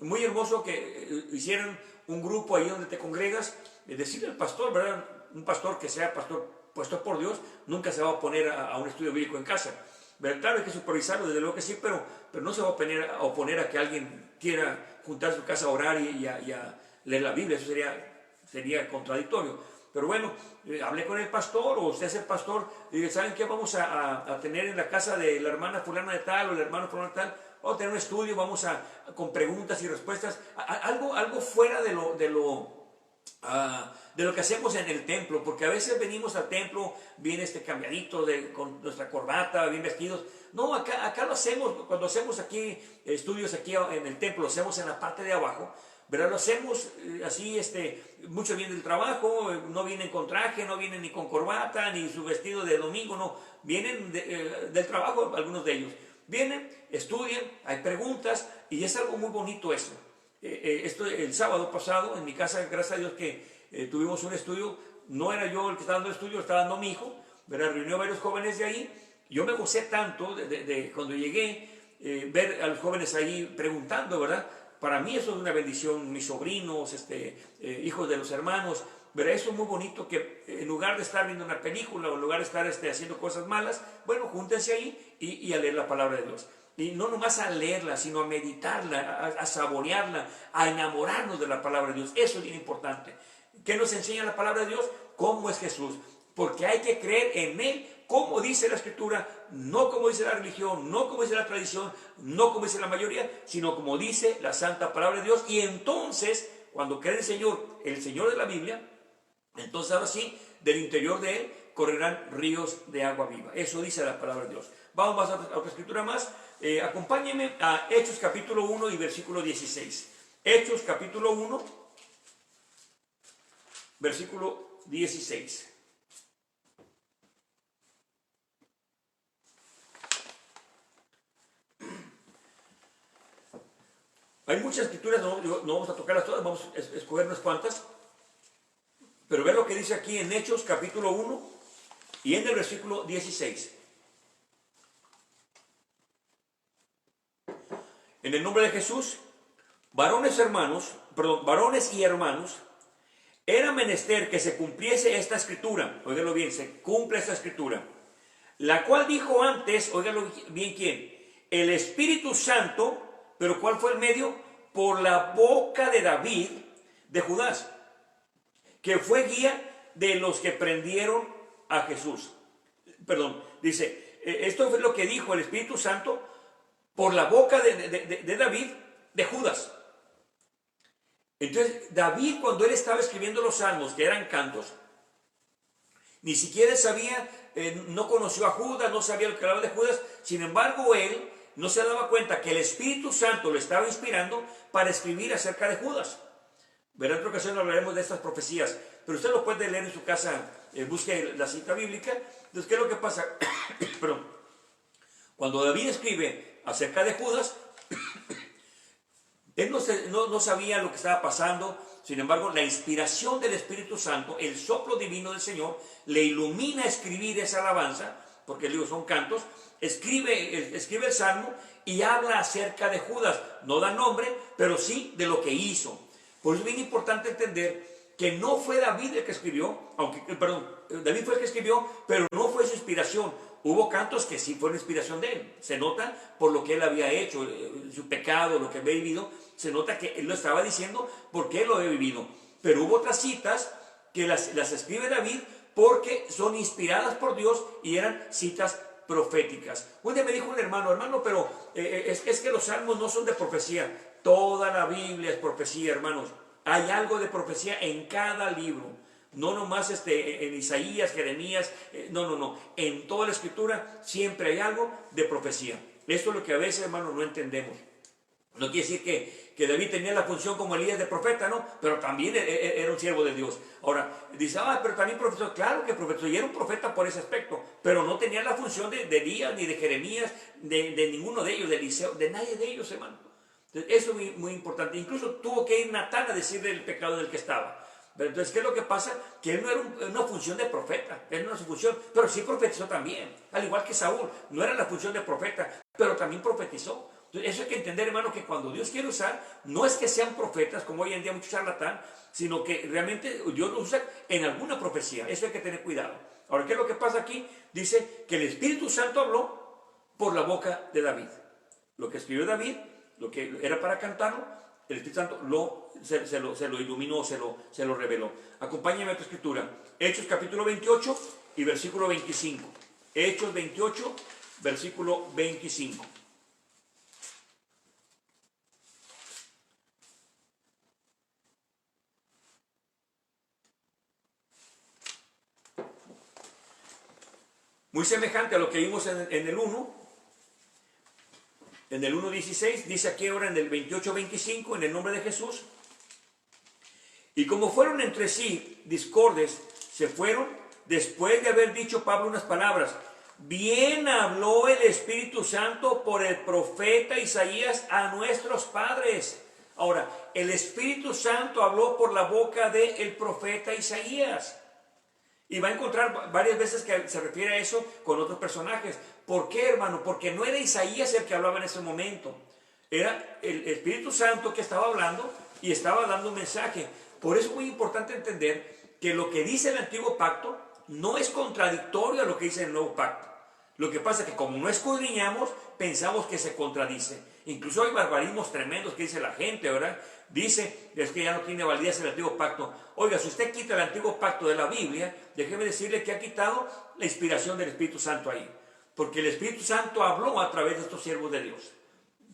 Muy hermoso que hicieran un grupo ahí donde te congregas, decirle al pastor, ¿verdad? Un pastor que sea pastor puesto por Dios, nunca se va a poner a un estudio bíblico en casa. ¿Verdad? Claro, hay que supervisarlo, desde luego que sí, pero no se va a oponer a que alguien quiera juntar a su casa a orar y a leer la Biblia. Eso sería contradictorio. Pero bueno, hablé con el pastor, o usted es el pastor, y dije, ¿saben qué? Vamos a tener en la casa de la hermana fulana de tal o el hermano fulano de tal. Vamos a tener un estudio, con preguntas y respuestas, algo fuera de lo que hacemos en el templo, porque a veces venimos al templo bien cambiaditos, con nuestra corbata, bien vestidos. No, acá lo hacemos, cuando hacemos aquí estudios aquí en el templo, lo hacemos en la parte de abajo, ¿verdad? Lo hacemos así, muchos vienen del trabajo, no vienen con traje, no vienen ni con corbata, ni su vestido de domingo, no, vienen del trabajo, algunos de ellos. Vienen, estudian, hay preguntas, y es algo muy bonito eso. Esto el sábado pasado, en mi casa, gracias a Dios que tuvimos un estudio, no era yo el que estaba dando el estudio, lo estaba dando mi hijo, ¿verdad? Reunió a varios jóvenes de ahí. Yo me gocé tanto de cuando llegué, ver a los jóvenes ahí preguntando, ¿verdad? Para mí eso es una bendición, mis sobrinos, hijos de los hermanos, ¿verdad? Eso es muy bonito, que en lugar de estar viendo una película o en lugar de estar haciendo cosas malas, bueno, júntense ahí y a leer la palabra de Dios. Y no nomás a leerla, sino a meditarla, a saborearla, a enamorarnos de la palabra de Dios. Eso es bien importante. ¿Qué nos enseña la palabra de Dios? ¿Cómo es Jesús? Porque hay que creer en Él, como dice la Escritura, no como dice la religión, no como dice la tradición, no como dice la mayoría, sino como dice la santa palabra de Dios. Y entonces, cuando cree el Señor de la Biblia, entonces ahora sí, del interior de Él correrán ríos de agua viva. Eso dice la palabra de Dios. Vamos más a otra escritura más. Acompáñenme a Hechos capítulo 1 y versículo 16. Hechos capítulo 1, versículo 16. Hay muchas escrituras, no vamos a tocarlas todas, vamos a escoger unas cuantas. Pero ver lo que dice aquí en Hechos capítulo 1 y en el versículo 16. En el nombre de Jesús, varones y hermanos, era menester que se cumpliese esta escritura. Óiganlo bien, se cumple esta escritura. La cual dijo antes, óiganlo bien, ¿quién? El Espíritu Santo, pero ¿cuál fue el medio? Por la boca de David, de Judas, que fue guía de los que prendieron a Jesús. Perdón, dice, esto fue lo que dijo el Espíritu Santo por la boca de David, de Judas. Entonces, David, cuando él estaba escribiendo los salmos, que eran cantos, ni siquiera sabía, no conoció a Judas, no sabía lo que hablaba de Judas. Sin embargo, él no se daba cuenta que el Espíritu Santo lo estaba inspirando para escribir acerca de Judas. Verá, en otra ocasión hablaremos de estas profecías, pero usted lo puede leer en su casa, busque la cita bíblica. Entonces, ¿qué es lo que pasa? Perdón. Cuando David escribe acerca de Judas, él no sabía lo que estaba pasando. Sin embargo, la inspiración del Espíritu Santo, el soplo divino del Señor, le ilumina a escribir esa alabanza, porque digo, son cantos. Escribe el salmo y habla acerca de Judas. No da nombre, pero sí de lo que hizo. Por eso es bien importante entender que no fue David el que escribió, David fue el que escribió, pero no fue su inspiración. Hubo cantos que sí fueron inspiración de él. Se nota por lo que él había hecho, su pecado, lo que había vivido. Se nota que él lo estaba diciendo porque él lo había vivido. Pero hubo otras citas que las escribe David porque son inspiradas por Dios y eran citas proféticas. Un día me dijo un hermano, pero es que los salmos no son de profecía. Toda la Biblia es profecía, hermanos. Hay algo de profecía en cada libro. No nomás en Isaías, Jeremías, no. En toda la Escritura siempre hay algo de profecía. Esto es lo que a veces, hermanos, no entendemos. No quiere decir que David tenía la función como Elías de profeta, ¿no? Pero también era un siervo de Dios. Ahora, dice, pero también profetizó. Claro que profetizó, y era un profeta por ese aspecto, pero no tenía la función de Elías, ni de Jeremías, de ninguno de ellos, de Eliseo, de nadie de ellos, hermano. Entonces, eso es muy, muy importante. Incluso tuvo que ir Natán a decirle el pecado en el que estaba. Pero entonces, ¿qué es lo que pasa? Que él no era una función de profeta, él no era su función, pero sí profetizó también. Al igual que Saúl, no era la función de profeta, pero también profetizó. Entonces, eso hay que entender, hermano, que cuando Dios quiere usar, no es que sean profetas, como hoy en día muchos charlatán, sino que realmente Dios los usa en alguna profecía. Eso hay que tener cuidado. Ahora, ¿qué es lo que pasa aquí? Dice que el Espíritu Santo habló por la boca de David. Lo que escribió David, lo que era para cantarlo, el Espíritu Santo se lo iluminó, se lo reveló. Acompáñenme a tu escritura. Hechos capítulo 28 y versículo 25. Hechos 28, versículo 25. Muy semejante a lo que vimos en el 1. En el 1.16, dice aquí ahora en el 28.25, en el nombre de Jesús. Y como fueron entre sí discordes, se fueron después de haber dicho Pablo unas palabras. Bien habló el Espíritu Santo por el profeta Isaías a nuestros padres. Ahora, el Espíritu Santo habló por la boca del profeta Isaías. Y va a encontrar varias veces que se refiere a eso con otros personajes. ¿Por qué, hermano? Porque no era Isaías el que hablaba en ese momento. Era el Espíritu Santo que estaba hablando y estaba dando un mensaje. Por eso es muy importante entender que lo que dice el antiguo pacto no es contradictorio a lo que dice el nuevo pacto. Lo que pasa es que como no escudriñamos, pensamos que se contradice. Incluso hay barbarismos tremendos que dice la gente, ¿verdad? Dice, es que ya no tiene validez el antiguo pacto. Oiga, si usted quita el antiguo pacto de la Biblia, déjeme decirle que ha quitado la inspiración del Espíritu Santo ahí. Porque el Espíritu Santo habló a través de estos siervos de Dios.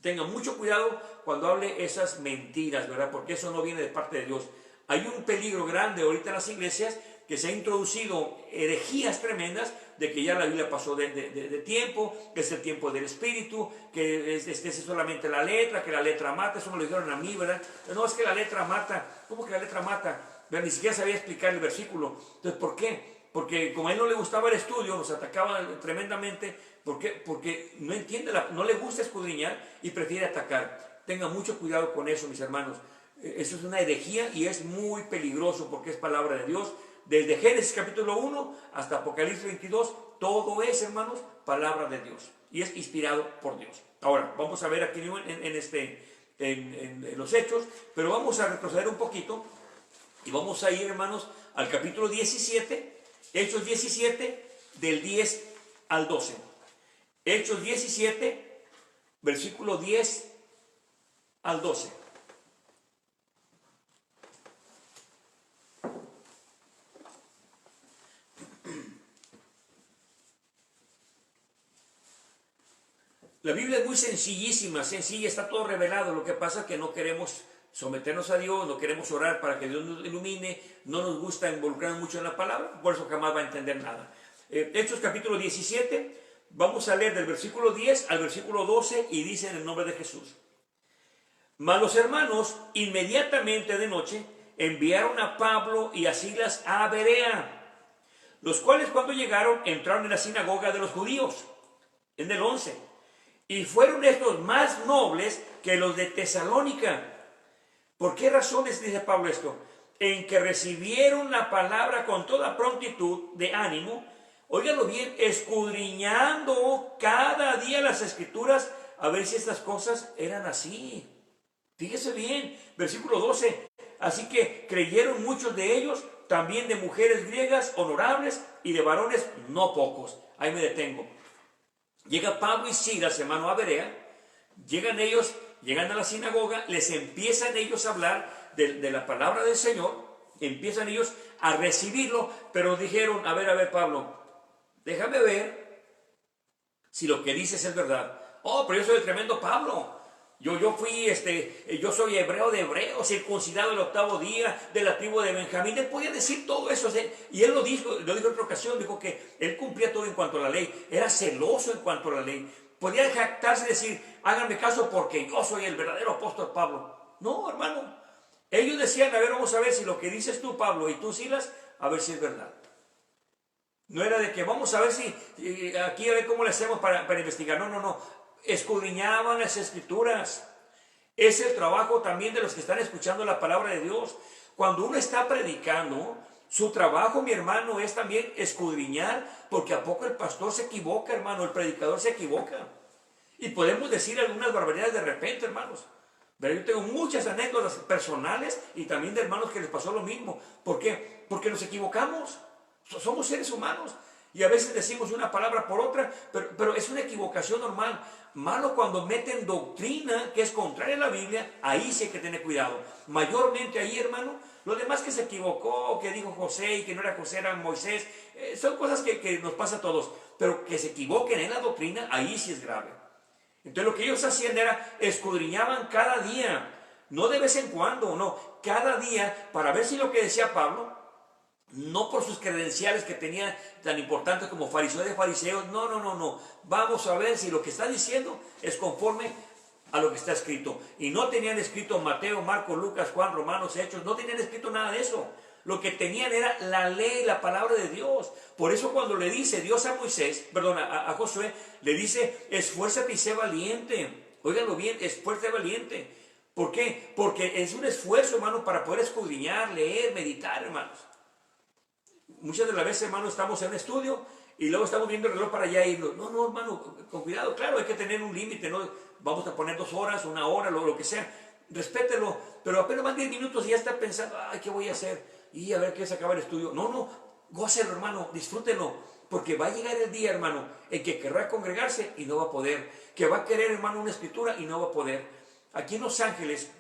Tenga mucho cuidado cuando hable esas mentiras, ¿verdad? Porque eso no viene de parte de Dios. Hay un peligro grande ahorita en las iglesias que se ha introducido herejías tremendas de que ya la Biblia pasó de tiempo, que es el tiempo del Espíritu, que es solamente la letra, que la letra mata. Eso me lo dijeron a mí, ¿verdad? No, es que la letra mata. ¿Cómo que la letra mata? Pero ni siquiera sabía explicar el versículo. Entonces, ¿por qué? Porque como a él no le gustaba el estudio, nos atacaba tremendamente. ¿Por qué? Porque no entiende, no le gusta escudriñar y prefiere atacar. Tengan mucho cuidado con eso, mis hermanos. Eso es una herejía y es muy peligroso porque es palabra de Dios. Desde Génesis capítulo 1 hasta Apocalipsis 22, todo es, hermanos, palabra de Dios. Y es inspirado por Dios. Ahora, vamos a ver aquí en los Hechos, pero vamos a retroceder un poquito y vamos a ir, hermanos, al capítulo 17, Hechos 17, del 10 al 12. Hechos 17, versículo 10 al 12. La Biblia es muy sencillísima, sencilla, está todo revelado. Lo que pasa es que no queremos someternos a Dios, no queremos orar para que Dios nos ilumine, no nos gusta involucrarnos mucho en la palabra, por eso jamás va a entender nada. Hechos capítulo 17, vamos a leer del versículo 10 al versículo 12 y dice en el nombre de Jesús. Mas los hermanos inmediatamente de noche enviaron a Pablo y a Silas a Berea, los cuales cuando llegaron entraron en la sinagoga de los judíos, en el 11. Y fueron estos más nobles que los de Tesalónica. ¿Por qué razones dice Pablo esto? En que recibieron la palabra con toda prontitud de ánimo, óiganlo bien, escudriñando cada día las escrituras a ver si estas cosas eran así. Fíjese bien, versículo 12. Así que creyeron muchos de ellos, también de mujeres griegas honorables y de varones no pocos. Ahí me detengo. Llega Pablo y Silas, hermano, a Berea. Llegan a la sinagoga, les empiezan ellos a hablar de la palabra del Señor, empiezan ellos a recibirlo, pero dijeron, a ver, Pablo, déjame ver si lo que dices es verdad. Oh, pero yo soy el tremendo Pablo. Yo soy hebreo de hebreos, circuncidado el 8º día, de la tribu de Benjamín. Él podía decir todo eso, y él lo dijo en otra ocasión, dijo que él cumplía todo en cuanto a la ley, era celoso en cuanto a la ley. Podía jactarse y decir, háganme caso porque yo soy el verdadero apóstol Pablo. No, hermano. Ellos decían, a ver, vamos a ver si lo que dices tú, Pablo, y tú, Silas, a ver si es verdad. No era de que vamos a ver si aquí a ver cómo le hacemos para investigar. No. Escudriñaban las escrituras. Es el trabajo también de los que están escuchando la palabra de Dios. Cuando uno está predicando, su trabajo, mi hermano, es también escudriñar, porque a poco el pastor se equivoca, hermano, el predicador se equivoca. Y podemos decir algunas barbaridades de repente, hermanos. Pero yo tengo muchas anécdotas personales y también de hermanos que les pasó lo mismo. ¿Por qué? Porque nos equivocamos. Somos seres humanos. Y a veces decimos una palabra por otra, pero es una equivocación normal. Malo cuando meten doctrina que es contraria a la Biblia, ahí sí hay que tener cuidado. Mayormente ahí, hermano, lo demás que se equivocó, que dijo José y que no era José, era Moisés, son cosas que nos pasa a todos. Pero que se equivoquen en la doctrina, ahí sí es grave. Entonces lo que ellos hacían era, escudriñaban cada día, no de vez en cuando, no, cada día, para ver si lo que decía Pablo, no por sus credenciales que tenía tan importantes como fariseo de fariseos, no. Vamos a ver si lo que está diciendo es conforme a lo que está escrito. Y no tenían escrito Mateo, Marcos, Lucas, Juan, Romanos, Hechos, no tenían escrito nada de eso. Lo que tenían era la ley, la palabra de Dios. Por eso cuando le dice Dios a a Josué, le dice, esfuérzate y sé valiente. Óiganlo bien, esfuérzate y valiente. ¿Por qué? Porque es un esfuerzo, hermano, para poder escudriñar, leer, meditar, hermanos. Muchas de las veces, hermano, estamos en un estudio y luego estamos viendo el reloj para allá y no, hermano, con cuidado. Claro, hay que tener un límite, no vamos a poner 2 horas, 1 hora, lo que sea. Respételo, pero apenas van 10 minutos y ya está pensando, ay, ¿qué voy a hacer? Y a ver qué se acaba el estudio. No, gócelo, hermano, disfrútenlo, porque va a llegar el día, hermano, en que querrá congregarse y no va a poder. Que va a querer, hermano, una escritura y no va a poder. Aquí en Los Ángeles,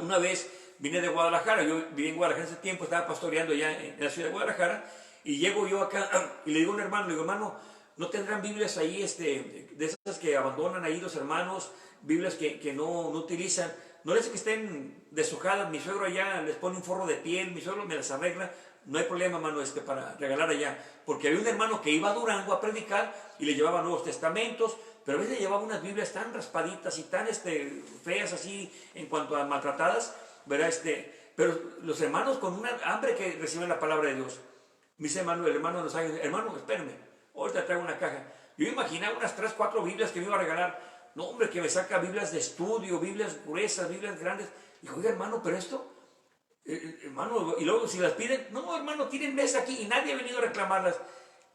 una vez vine de Guadalajara, yo viví en Guadalajara hace tiempo, estaba pastoreando ya en la ciudad de Guadalajara, y llego yo acá y le digo a un hermano, hermano, ¿no tendrán Biblias ahí, de esas que abandonan ahí los hermanos, Biblias que no utilizan? No les que estén deshojadas, mi suegro allá les pone un forro de piel, mi suegro me las arregla, no hay problema, hermano, para regalar allá. Porque había un hermano que iba a Durango a predicar y le llevaba Nuevos Testamentos, pero a veces llevaba unas Biblias tan raspaditas y tan feas así en cuanto a maltratadas, ¿verdad? Pero los hermanos con una hambre que reciben la palabra de Dios. Me dice hermano, el hermano de los años, hermano, espérame, ahorita traigo una caja. Yo imaginaba unas 3, 4 Biblias que me iba a regalar. No, hombre, que me saca Biblias de estudio, Biblias gruesas, Biblias grandes. Dijo, oiga, hermano, pero esto, hermano, y luego si las piden, no, hermano, tienen mesa aquí y nadie ha venido a reclamarlas.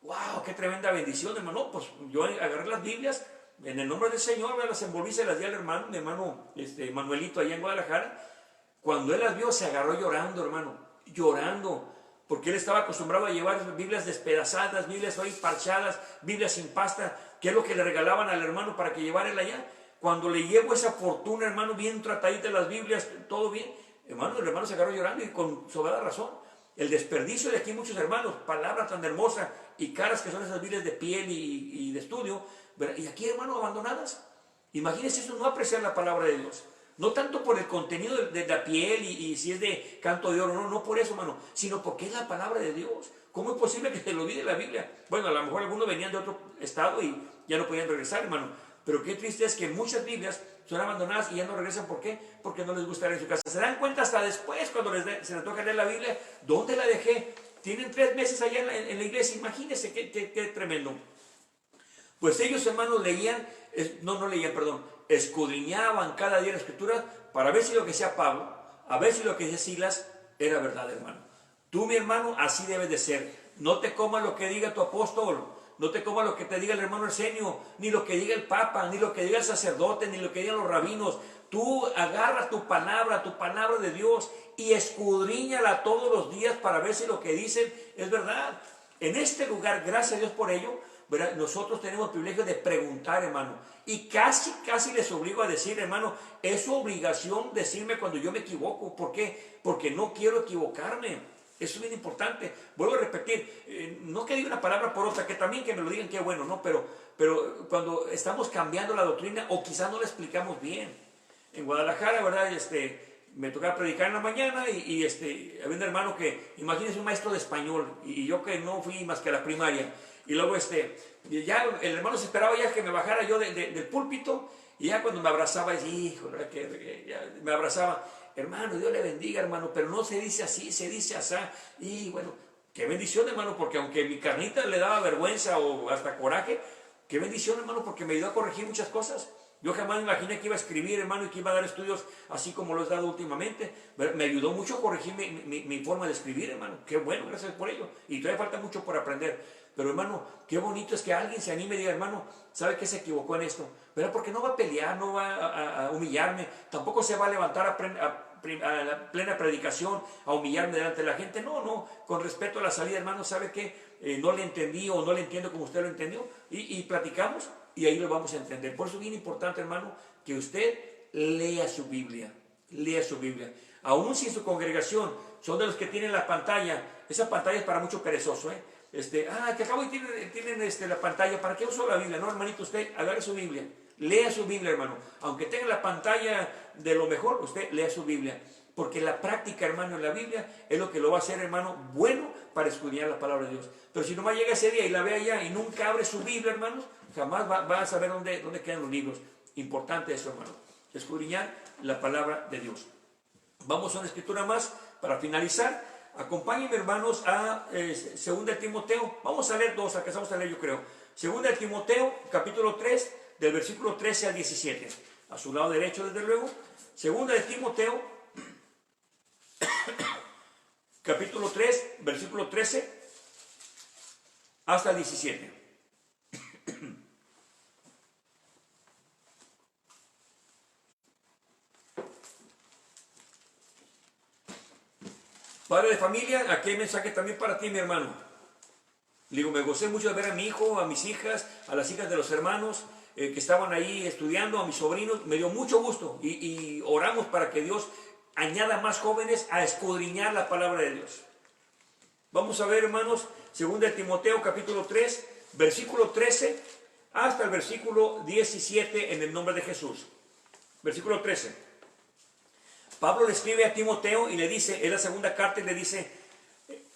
¡Wow! ¡Qué tremenda bendición, hermano! Pues yo agarré las Biblias, en el nombre del Señor, las envolví, se las di al hermano, mi hermano Manuelito, allá en Guadalajara. Cuando él las vio, se agarró llorando, hermano, llorando. Porque él estaba acostumbrado a llevar Biblias despedazadas, Biblias ahí parchadas, Biblias sin pasta, que es lo que le regalaban al hermano para que llevara él allá. Cuando le llevo esa fortuna, hermano, bien tratadita las Biblias, todo bien, hermano, el hermano se agarró llorando y con sobrada razón. El desperdicio de aquí muchos hermanos, palabras tan hermosas y caras que son esas Biblias de piel y de estudio, ¿verdad? Y aquí, hermano, abandonadas. Imagínense eso, no apreciar la palabra de Dios. No tanto por el contenido de la piel y si es de canto de oro, no por eso, hermano, sino porque es la palabra de Dios. ¿Cómo es posible que se lo olvide la Biblia? Bueno, a lo mejor algunos venían de otro estado y ya no podían regresar, hermano. Pero qué triste es que muchas Biblias son abandonadas y ya no regresan. ¿Por qué? Porque no les gusta leer en su casa. Se dan cuenta hasta después, cuando se les toca leer la Biblia, ¿dónde la dejé? Tienen 3 meses allá en la iglesia. Imagínense qué tremendo. Pues ellos, hermanos, escudriñaban cada día la Escritura para ver si lo que decía Pablo, a ver si lo que decía Silas era verdad, hermano. Tú, mi hermano, así debes de ser. No te comas lo que diga tu apóstol, no te comas lo que te diga el hermano Arsenio, ni lo que diga el papa, ni lo que diga el sacerdote, ni lo que digan los rabinos. Tú agarra tu palabra de Dios, y escudriñala todos los días para ver si lo que dicen es verdad. En este lugar, gracias a Dios por ello, ¿verdad? Nosotros tenemos el privilegio de preguntar, hermano. Y casi les obligo a decir, hermano, es su obligación decirme cuando yo me equivoco. ¿Por qué? Porque no quiero equivocarme. Eso es bien importante. Vuelvo a repetir, no que diga una palabra por otra, que también que me lo digan, qué bueno, ¿no? Pero cuando estamos cambiando la doctrina o quizás no la explicamos bien. En Guadalajara, ¿verdad? Me tocaba predicar en la mañana y había un hermano que, imagínense, un maestro de español, y yo que no fui más que a la primaria. Y luego ya el hermano se esperaba ya que me bajara yo del púlpito, y ya cuando me abrazaba, híjole, me abrazaba, hermano, Dios le bendiga, hermano, pero no se dice así, se dice así. Y bueno, qué bendición, hermano, porque aunque mi carnita le daba vergüenza o hasta coraje, qué bendición, hermano, porque me ayudó a corregir muchas cosas. Yo jamás me imaginé que iba a escribir, hermano, y que iba a dar estudios así como los he dado últimamente. Me ayudó mucho a corregir mi forma de escribir, hermano. Qué bueno, gracias por ello. Y todavía falta mucho por aprender. Pero, hermano, qué bonito es que alguien se anime y diga, hermano, ¿sabe que se equivocó en esto? ¿Verdad? Porque no va a pelear, no va a humillarme. Tampoco se va a levantar a la plena predicación a humillarme delante de la gente. No, con respeto a la salida, hermano, ¿sabe qué? No le entendí o no le entiendo como usted lo entendió. Y platicamos. Y ahí lo vamos a entender. Por eso es bien importante, hermano, que usted lea su Biblia. Lea su Biblia. Aún si en su congregación son de los que tienen la pantalla, esa pantalla es para mucho perezoso, que acabo y tienen la pantalla, ¿para qué uso la Biblia? No, hermanito, usted agarre su Biblia. Lea su Biblia, hermano. Aunque tenga la pantalla de lo mejor, usted lea su Biblia. Porque la práctica, hermano, en la Biblia es lo que lo va a hacer, hermano, bueno para escudriñar la palabra de Dios. Pero si nomás llega ese día y la ve allá y nunca abre su Biblia, hermanos, jamás va a saber dónde quedan los libros. Importante eso, hermano. Escudriñar la palabra de Dios. Vamos a una escritura más para finalizar. Acompáñenme, hermanos, a 2 de Timoteo. Vamos a leer 2, alcanzamos a leer, yo creo. 2 de Timoteo, capítulo 3, del versículo 13 al 17. A su lado derecho, desde luego. 2 de Timoteo, capítulo 3, versículo 13 hasta el 17. Padre de familia, aquí hay mensaje también para ti, mi hermano. Digo, me gocé mucho de ver a mi hijo, a mis hijas, a las hijas de los hermanos que estaban ahí estudiando, a mis sobrinos. Me dio mucho gusto y oramos para que Dios añada más jóvenes a escudriñar la palabra de Dios. Vamos a ver, hermanos, 2 de Timoteo, capítulo 3, versículo 13 hasta el versículo 17 en el nombre de Jesús. Versículo 13. Pablo le escribe a Timoteo y le dice, en la segunda carta, y le dice,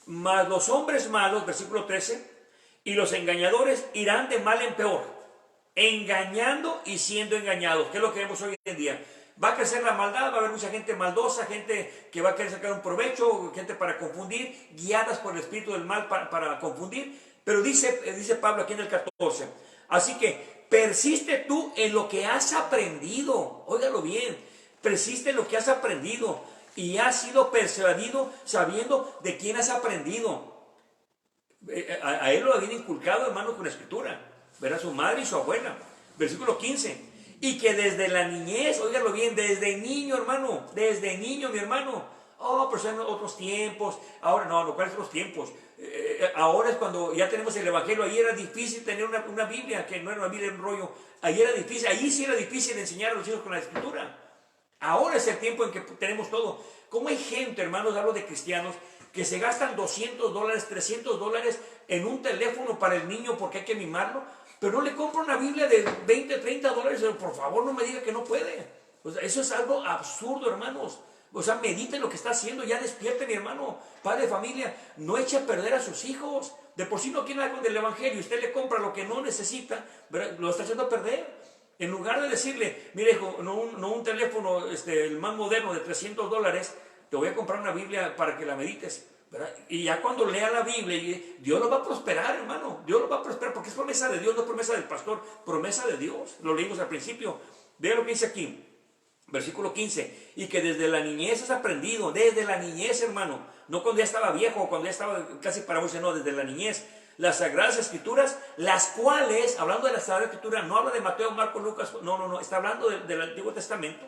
Mas los hombres malos, versículo 13, y los engañadores irán de mal en peor, engañando y siendo engañados, que es lo que vemos hoy en día. Va a crecer la maldad, va a haber mucha gente maldosa, gente que va a querer sacar un provecho, gente para confundir, guiadas por el espíritu del mal para confundir. Pero dice Pablo aquí en el 14, así que persiste tú en lo que has aprendido, óigalo bien, persiste en lo que has aprendido y has sido persuadido sabiendo de quién has aprendido. A él lo habían inculcado, hermano, con la escritura, verá, su madre y su abuela. Versículo 15, y que desde la niñez, óigalo bien, desde niño, hermano, desde niño, mi hermano. Oh, pero son otros tiempos. Ahora, no, ¿cuáles son los tiempos? Ahora es cuando ya tenemos el evangelio. Ahí era difícil tener una Biblia, que no era una Biblia, era un rollo. Ahí era difícil, ahí sí era difícil enseñar a los hijos con la escritura. Ahora es el tiempo en que tenemos todo. ¿Cómo hay gente, hermanos, hablo de cristianos, que se gastan $200, $300 en un teléfono para el niño porque hay que mimarlo, pero no le compra una Biblia de $20, $30? Por favor, no me diga que no puede. O sea, eso es algo absurdo, hermanos. O sea, medite lo que está haciendo, ya despierte, mi hermano, padre de familia, no eche a perder a sus hijos. De por sí no quiere nada con el evangelio, usted le compra lo que no necesita, ¿verdad? Lo está echando a perder. En lugar de decirle, mire hijo, no un teléfono, el más moderno de $300, te voy a comprar una Biblia para que la medites, ¿verdad? Y ya cuando lea la Biblia, Dios lo va a prosperar, hermano, Dios lo va a prosperar, porque es promesa de Dios, no es promesa del pastor, promesa de Dios. Lo leímos al principio. Vea lo que dice aquí. Versículo 15, y que desde la niñez has aprendido, desde la niñez, hermano, no cuando ya estaba viejo o cuando ya estaba casi para morirse, no, desde la niñez, las Sagradas Escrituras, las cuales, hablando de la Sagrada Escritura, no habla de Mateo, Marcos, Lucas, no, está hablando del Antiguo Testamento.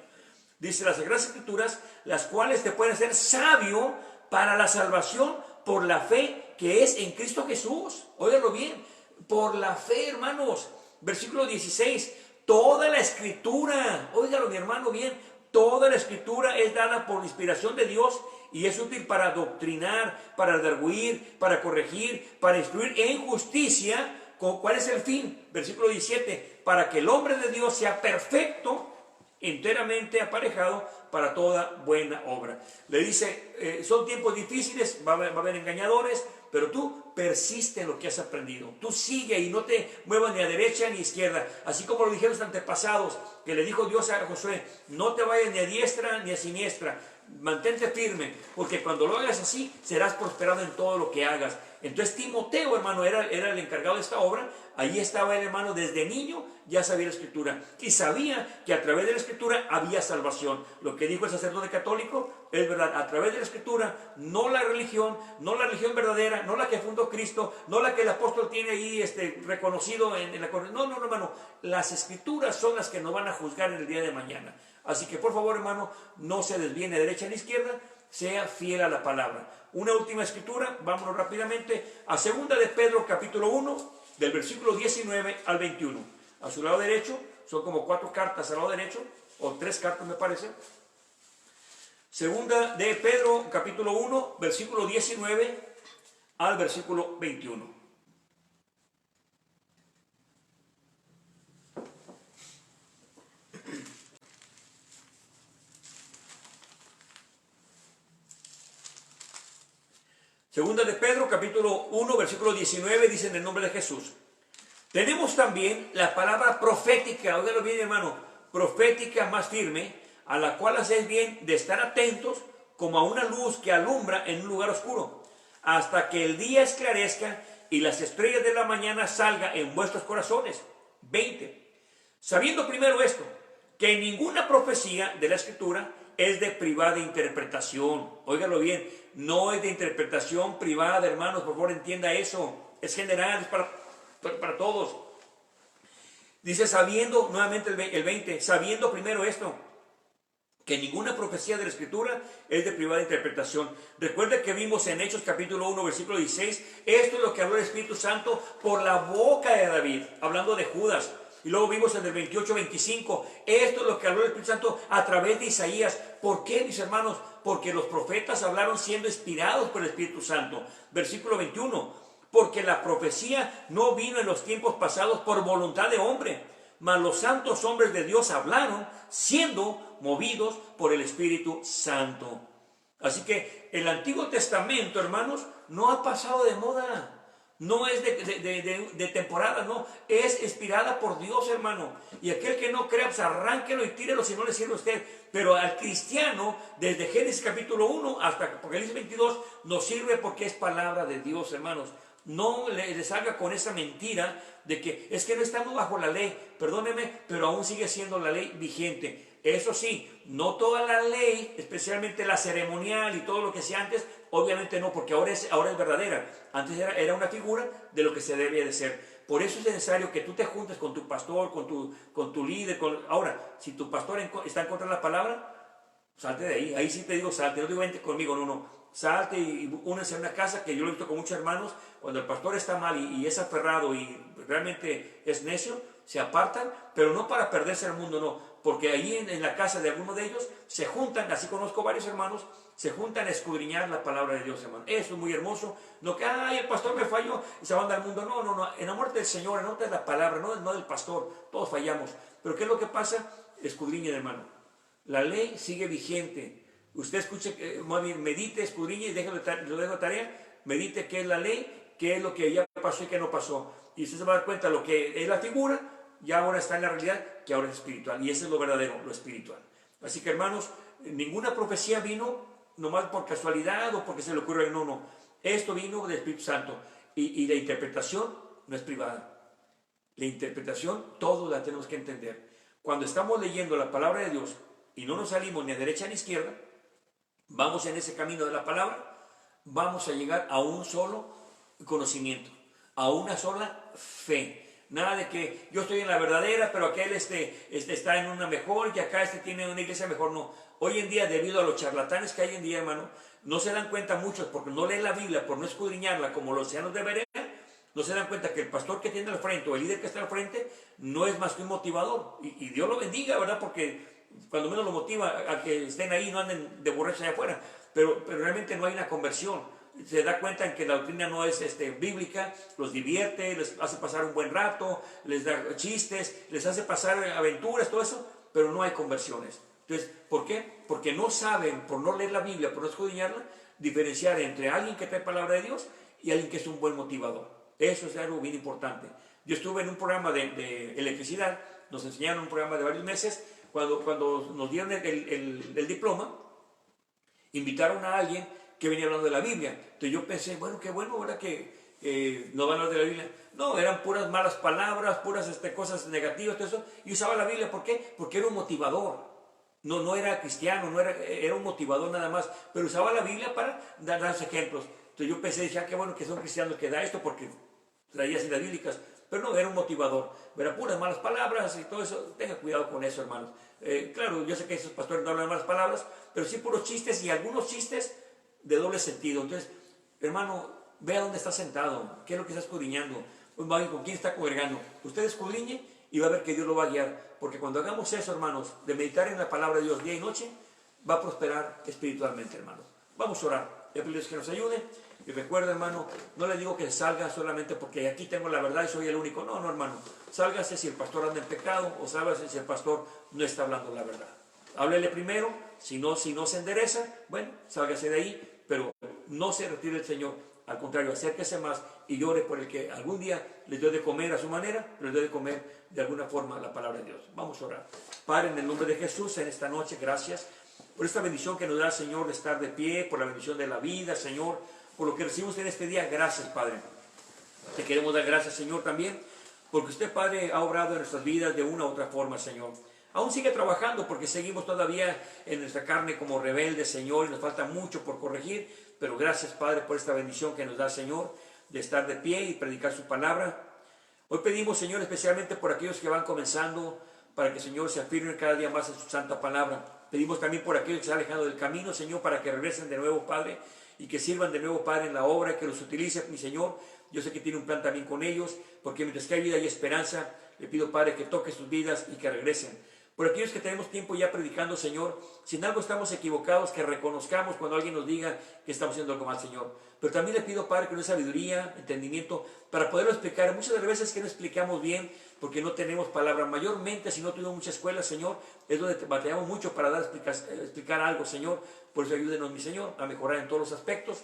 Dice las Sagradas Escrituras, las cuales te pueden hacer sabio para la salvación por la fe que es en Cristo Jesús. Óiganlo bien, por la fe, hermanos. Versículo 16, toda la Escritura, óigalo mi hermano bien, toda la Escritura es dada por inspiración de Dios y es útil para doctrinar, para redarguir, para corregir, para instruir en justicia. ¿Cuál es el fin? Versículo 17, para que el hombre de Dios sea perfecto, enteramente aparejado para toda buena obra. Le dice, son tiempos difíciles, va a haber engañadores, pero tú persiste en lo que has aprendido. Tú sigue y no te muevas ni a derecha ni a izquierda. Así como lo dijeron los antepasados, que le dijo Dios a Josué, no te vayas ni a diestra ni a siniestra. Mantente firme, porque cuando lo hagas así, serás prosperado en todo lo que hagas. Entonces Timoteo, hermano, era el encargado de esta obra. Allí estaba el hermano desde niño, ya sabía la Escritura. Y sabía que a través de la Escritura había salvación. Lo que dijo el sacerdote católico es verdad. A través de la Escritura, no la religión verdadera, no la que fundó Cristo, no la que el apóstol tiene ahí reconocido en la corte. No, hermano. Las Escrituras son las que nos van a juzgar en el día de mañana. Así que por favor, hermano, no se desvíe de derecha ni izquierda, sea fiel a la palabra. Una última escritura, vámonos rápidamente a 2 de Pedro capítulo 1, del versículo 19 al 21. A su lado derecho, son como 4 cartas al lado derecho, o 3 cartas me parece. 2 de Pedro capítulo 1, versículo 19 al versículo 21. Segunda de Pedro, capítulo 1, versículo 19, dice en el nombre de Jesús. Tenemos también la palabra profética, óigalo bien, hermano, profética más firme, a la cual hacéis bien de estar atentos como a una luz que alumbra en un lugar oscuro, hasta que el día esclarezca y las estrellas de la mañana salgan en vuestros corazones. 20. Sabiendo primero esto, que ninguna profecía de la Escritura es de privada interpretación. Óigalo bien, no es de interpretación privada, hermanos, por favor entienda eso. Es general, es para todos. Dice, sabiendo, nuevamente el 20, sabiendo primero esto, que ninguna profecía de la Escritura es de privada interpretación. Recuerda que vimos en Hechos capítulo 1, versículo 16, esto es lo que habló el Espíritu Santo por la boca de David, hablando de Judas. Y luego vimos en el 28-25, esto es lo que habló el Espíritu Santo a través de Isaías. ¿Por qué, mis hermanos? Porque los profetas hablaron siendo inspirados por el Espíritu Santo. Versículo 21, porque la profecía no vino en los tiempos pasados por voluntad de hombre, mas los santos hombres de Dios hablaron siendo movidos por el Espíritu Santo. Así que el Antiguo Testamento, hermanos, no ha pasado de moda. No es de temporada, no. Es inspirada por Dios, hermano. Y aquel que no crea, pues arránquelo y tírelo si no le sirve a usted. Pero al cristiano, desde Génesis capítulo 1 hasta Apocalipsis 22, nos sirve porque es palabra de Dios, hermanos. No le salga con esa mentira de que es que no estamos bajo la ley. Perdóneme, pero aún sigue siendo la ley vigente. Eso sí, no toda la ley, especialmente la ceremonial y todo lo que hacía antes, obviamente no, porque ahora es verdadera. Antes era una figura de lo que se debe de ser. Por eso es necesario que tú te juntes con tu pastor, con tu líder. Ahora, si tu pastor está en contra de la palabra, salte de ahí. Ahí sí te digo salte, no digo vente conmigo, no. Salte y únanse a una casa, que yo lo he visto con muchos hermanos. Cuando el pastor está mal y es aferrado y realmente es necio, se apartan, pero no para perderse al mundo, no. Porque ahí en la casa de alguno de ellos se juntan, así conozco varios hermanos, se juntan a escudriñar la palabra de Dios, hermano. Eso es muy hermoso. No que, ay, el pastor me falló y se van al mundo. No. Enamórate del Señor, enamórate de la palabra, no del pastor. Todos fallamos. Pero ¿qué es lo que pasa? Escudriñen, hermano. La ley sigue vigente. Usted escuche, medite, escudriñe y déjelo de tarea. Medite qué es la ley, qué es lo que ya pasó y qué no pasó. Y usted se va a dar cuenta lo que es la figura, ya ahora está en la realidad, que ahora es espiritual. Y eso es lo verdadero, lo espiritual. Así que, hermanos, ninguna profecía vino nomás por casualidad o porque se le ocurrió. No. Esto vino del Espíritu Santo. Y la interpretación no es privada. La interpretación todos la tenemos que entender. Cuando estamos leyendo la palabra de Dios y no nos salimos ni a derecha ni a izquierda, vamos en ese camino de la palabra, vamos a llegar a un solo conocimiento, a una sola fe. Nada de que yo estoy en la verdadera, pero aquel está en una mejor y acá tiene una iglesia mejor. No. Hoy en día, debido a los charlatanes que hay en día, hermano, no se dan cuenta muchos porque no leen la Biblia, por no escudriñarla como los ancianos deberían. No se dan cuenta que el pastor que tiene al frente o el líder que está al frente no es más que un motivador. Y Dios lo bendiga, ¿verdad? Porque cuando menos lo motiva a que estén ahí, no anden de borrachos allá afuera. Pero realmente no hay una conversión. Se da cuenta en que la doctrina no es bíblica, los divierte, les hace pasar un buen rato, les da chistes, les hace pasar aventuras, todo eso, pero no hay conversiones. Entonces, ¿por qué? Porque no saben, por no leer la Biblia, por no escudriñarla, diferenciar entre alguien que trae palabra de Dios y alguien que es un buen motivador. Eso es algo bien importante. Yo estuve en un programa de electricidad, nos enseñaron un programa de varios meses, cuando nos dieron el diploma, invitaron a alguien que venía hablando de la Biblia. Entonces yo pensé, bueno, qué bueno, ¿verdad? Que no van a hablar de la Biblia. No, eran puras malas palabras, puras cosas negativas, todo eso. Y usaba la Biblia, ¿por qué? Porque era un motivador. No era cristiano, era un motivador nada más. Pero usaba la Biblia para dar ejemplos. Entonces yo pensé, dije, qué bueno que son cristianos que da esto, porque traía citas bíblicas. Pero no, era un motivador. Era puras malas palabras y todo eso. Tenga cuidado con eso, hermanos. Claro, yo sé que esos pastores no hablan de malas palabras, pero sí puros chistes y algunos chistes de doble sentido. Entonces, hermano, vea dónde está sentado, qué es lo que está escudriñando, con quién está congregando. Usted escudriñe y va a ver que Dios lo va a guiar. Porque cuando hagamos eso, hermanos, de meditar en la palabra de Dios día y noche, va a prosperar espiritualmente, hermanos. Vamos a orar. Le pido que nos ayude. Y recuerda, hermano, no le digo que salga solamente porque aquí tengo la verdad y soy el único. No, hermano. Sálgase si el pastor anda en pecado o sálgase si el pastor no está hablando la verdad. Háblele primero, si no se endereza, bueno, sálgase de ahí, pero no se retire el Señor. Al contrario, acérquese más y llore por el que algún día les dio de comer a su manera, pero les dio de comer de alguna forma la palabra de Dios. Vamos a orar. Padre, en el nombre de Jesús, en esta noche, gracias por esta bendición que nos da, Señor, de estar de pie, por la bendición de la vida, Señor, por lo que recibimos en este día. Gracias, Padre. Te queremos dar gracias, Señor, también, porque usted, Padre, ha obrado en nuestras vidas de una u otra forma, Señor. Aún sigue trabajando porque seguimos todavía en nuestra carne como rebeldes, Señor, y nos falta mucho por corregir, pero gracias, Padre, por esta bendición que nos da, Señor, de estar de pie y predicar su palabra. Hoy pedimos, Señor, especialmente por aquellos que van comenzando, para que, Señor, se afirmen cada día más en su santa palabra. Pedimos también por aquellos que se han alejado del camino, Señor, para que regresen de nuevo, Padre, y que sirvan de nuevo, Padre, en la obra, que los utilice, mi Señor. Yo sé que tiene un plan también con ellos, porque mientras que hay vida y esperanza, le pido, Padre, que toque sus vidas y que regresen. Por aquellos que tenemos tiempo ya predicando, Señor, si en algo estamos equivocados, que reconozcamos cuando alguien nos diga que estamos haciendo algo mal, Señor. Pero también le pido, Padre, que nos dé sabiduría, entendimiento, para poderlo explicar. Muchas de las veces que no explicamos bien, porque no tenemos palabra. Mayormente, si no tuvimos mucha escuela, Señor, es donde batallamos mucho para explicar algo, Señor. Por eso ayúdenos, mi Señor, a mejorar en todos los aspectos.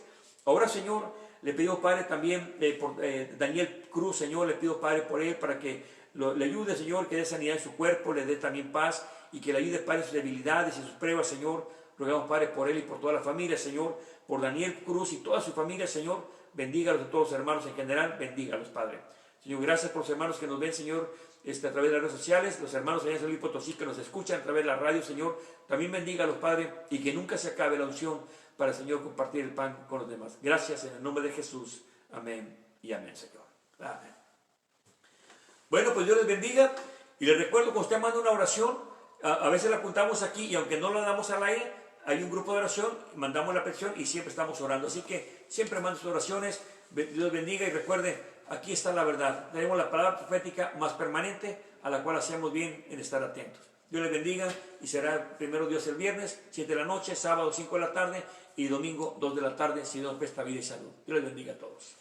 Ahora, Señor, le pido, Padre, también por Daniel Cruz, Señor, le pido, Padre, por él, para que le ayude, Señor, que dé sanidad en su cuerpo, le dé también paz y que le ayude, Padre, en sus debilidades y sus pruebas, Señor. Rogamos, Padre, por él y por toda la familia, Señor, por Daniel Cruz y toda su familia, Señor. Bendígalos a todos los hermanos en general, bendígalos, Padre. Señor, gracias por los hermanos que nos ven, Señor, a través de las redes sociales, los hermanos allá en San Luis Potosí que nos escuchan a través de la radio, Señor. También bendígalos, Padre, y que nunca se acabe la unción para, Señor, compartir el pan con los demás. Gracias en el nombre de Jesús. Amén y amén, Señor. Amén. Bueno, pues Dios les bendiga y les recuerdo que usted manda una oración, a veces la apuntamos aquí y aunque no la damos al aire, hay un grupo de oración, mandamos la petición y siempre estamos orando. Así que siempre manden sus oraciones, Dios bendiga y recuerde, aquí está la verdad. Tenemos la palabra profética más permanente a la cual hacemos bien en estar atentos. Dios les bendiga y será primero Dios el viernes, 7 de la noche, sábado 5 de la tarde y domingo 2 de la tarde, si Dios presta vida y salud. Dios les bendiga a todos.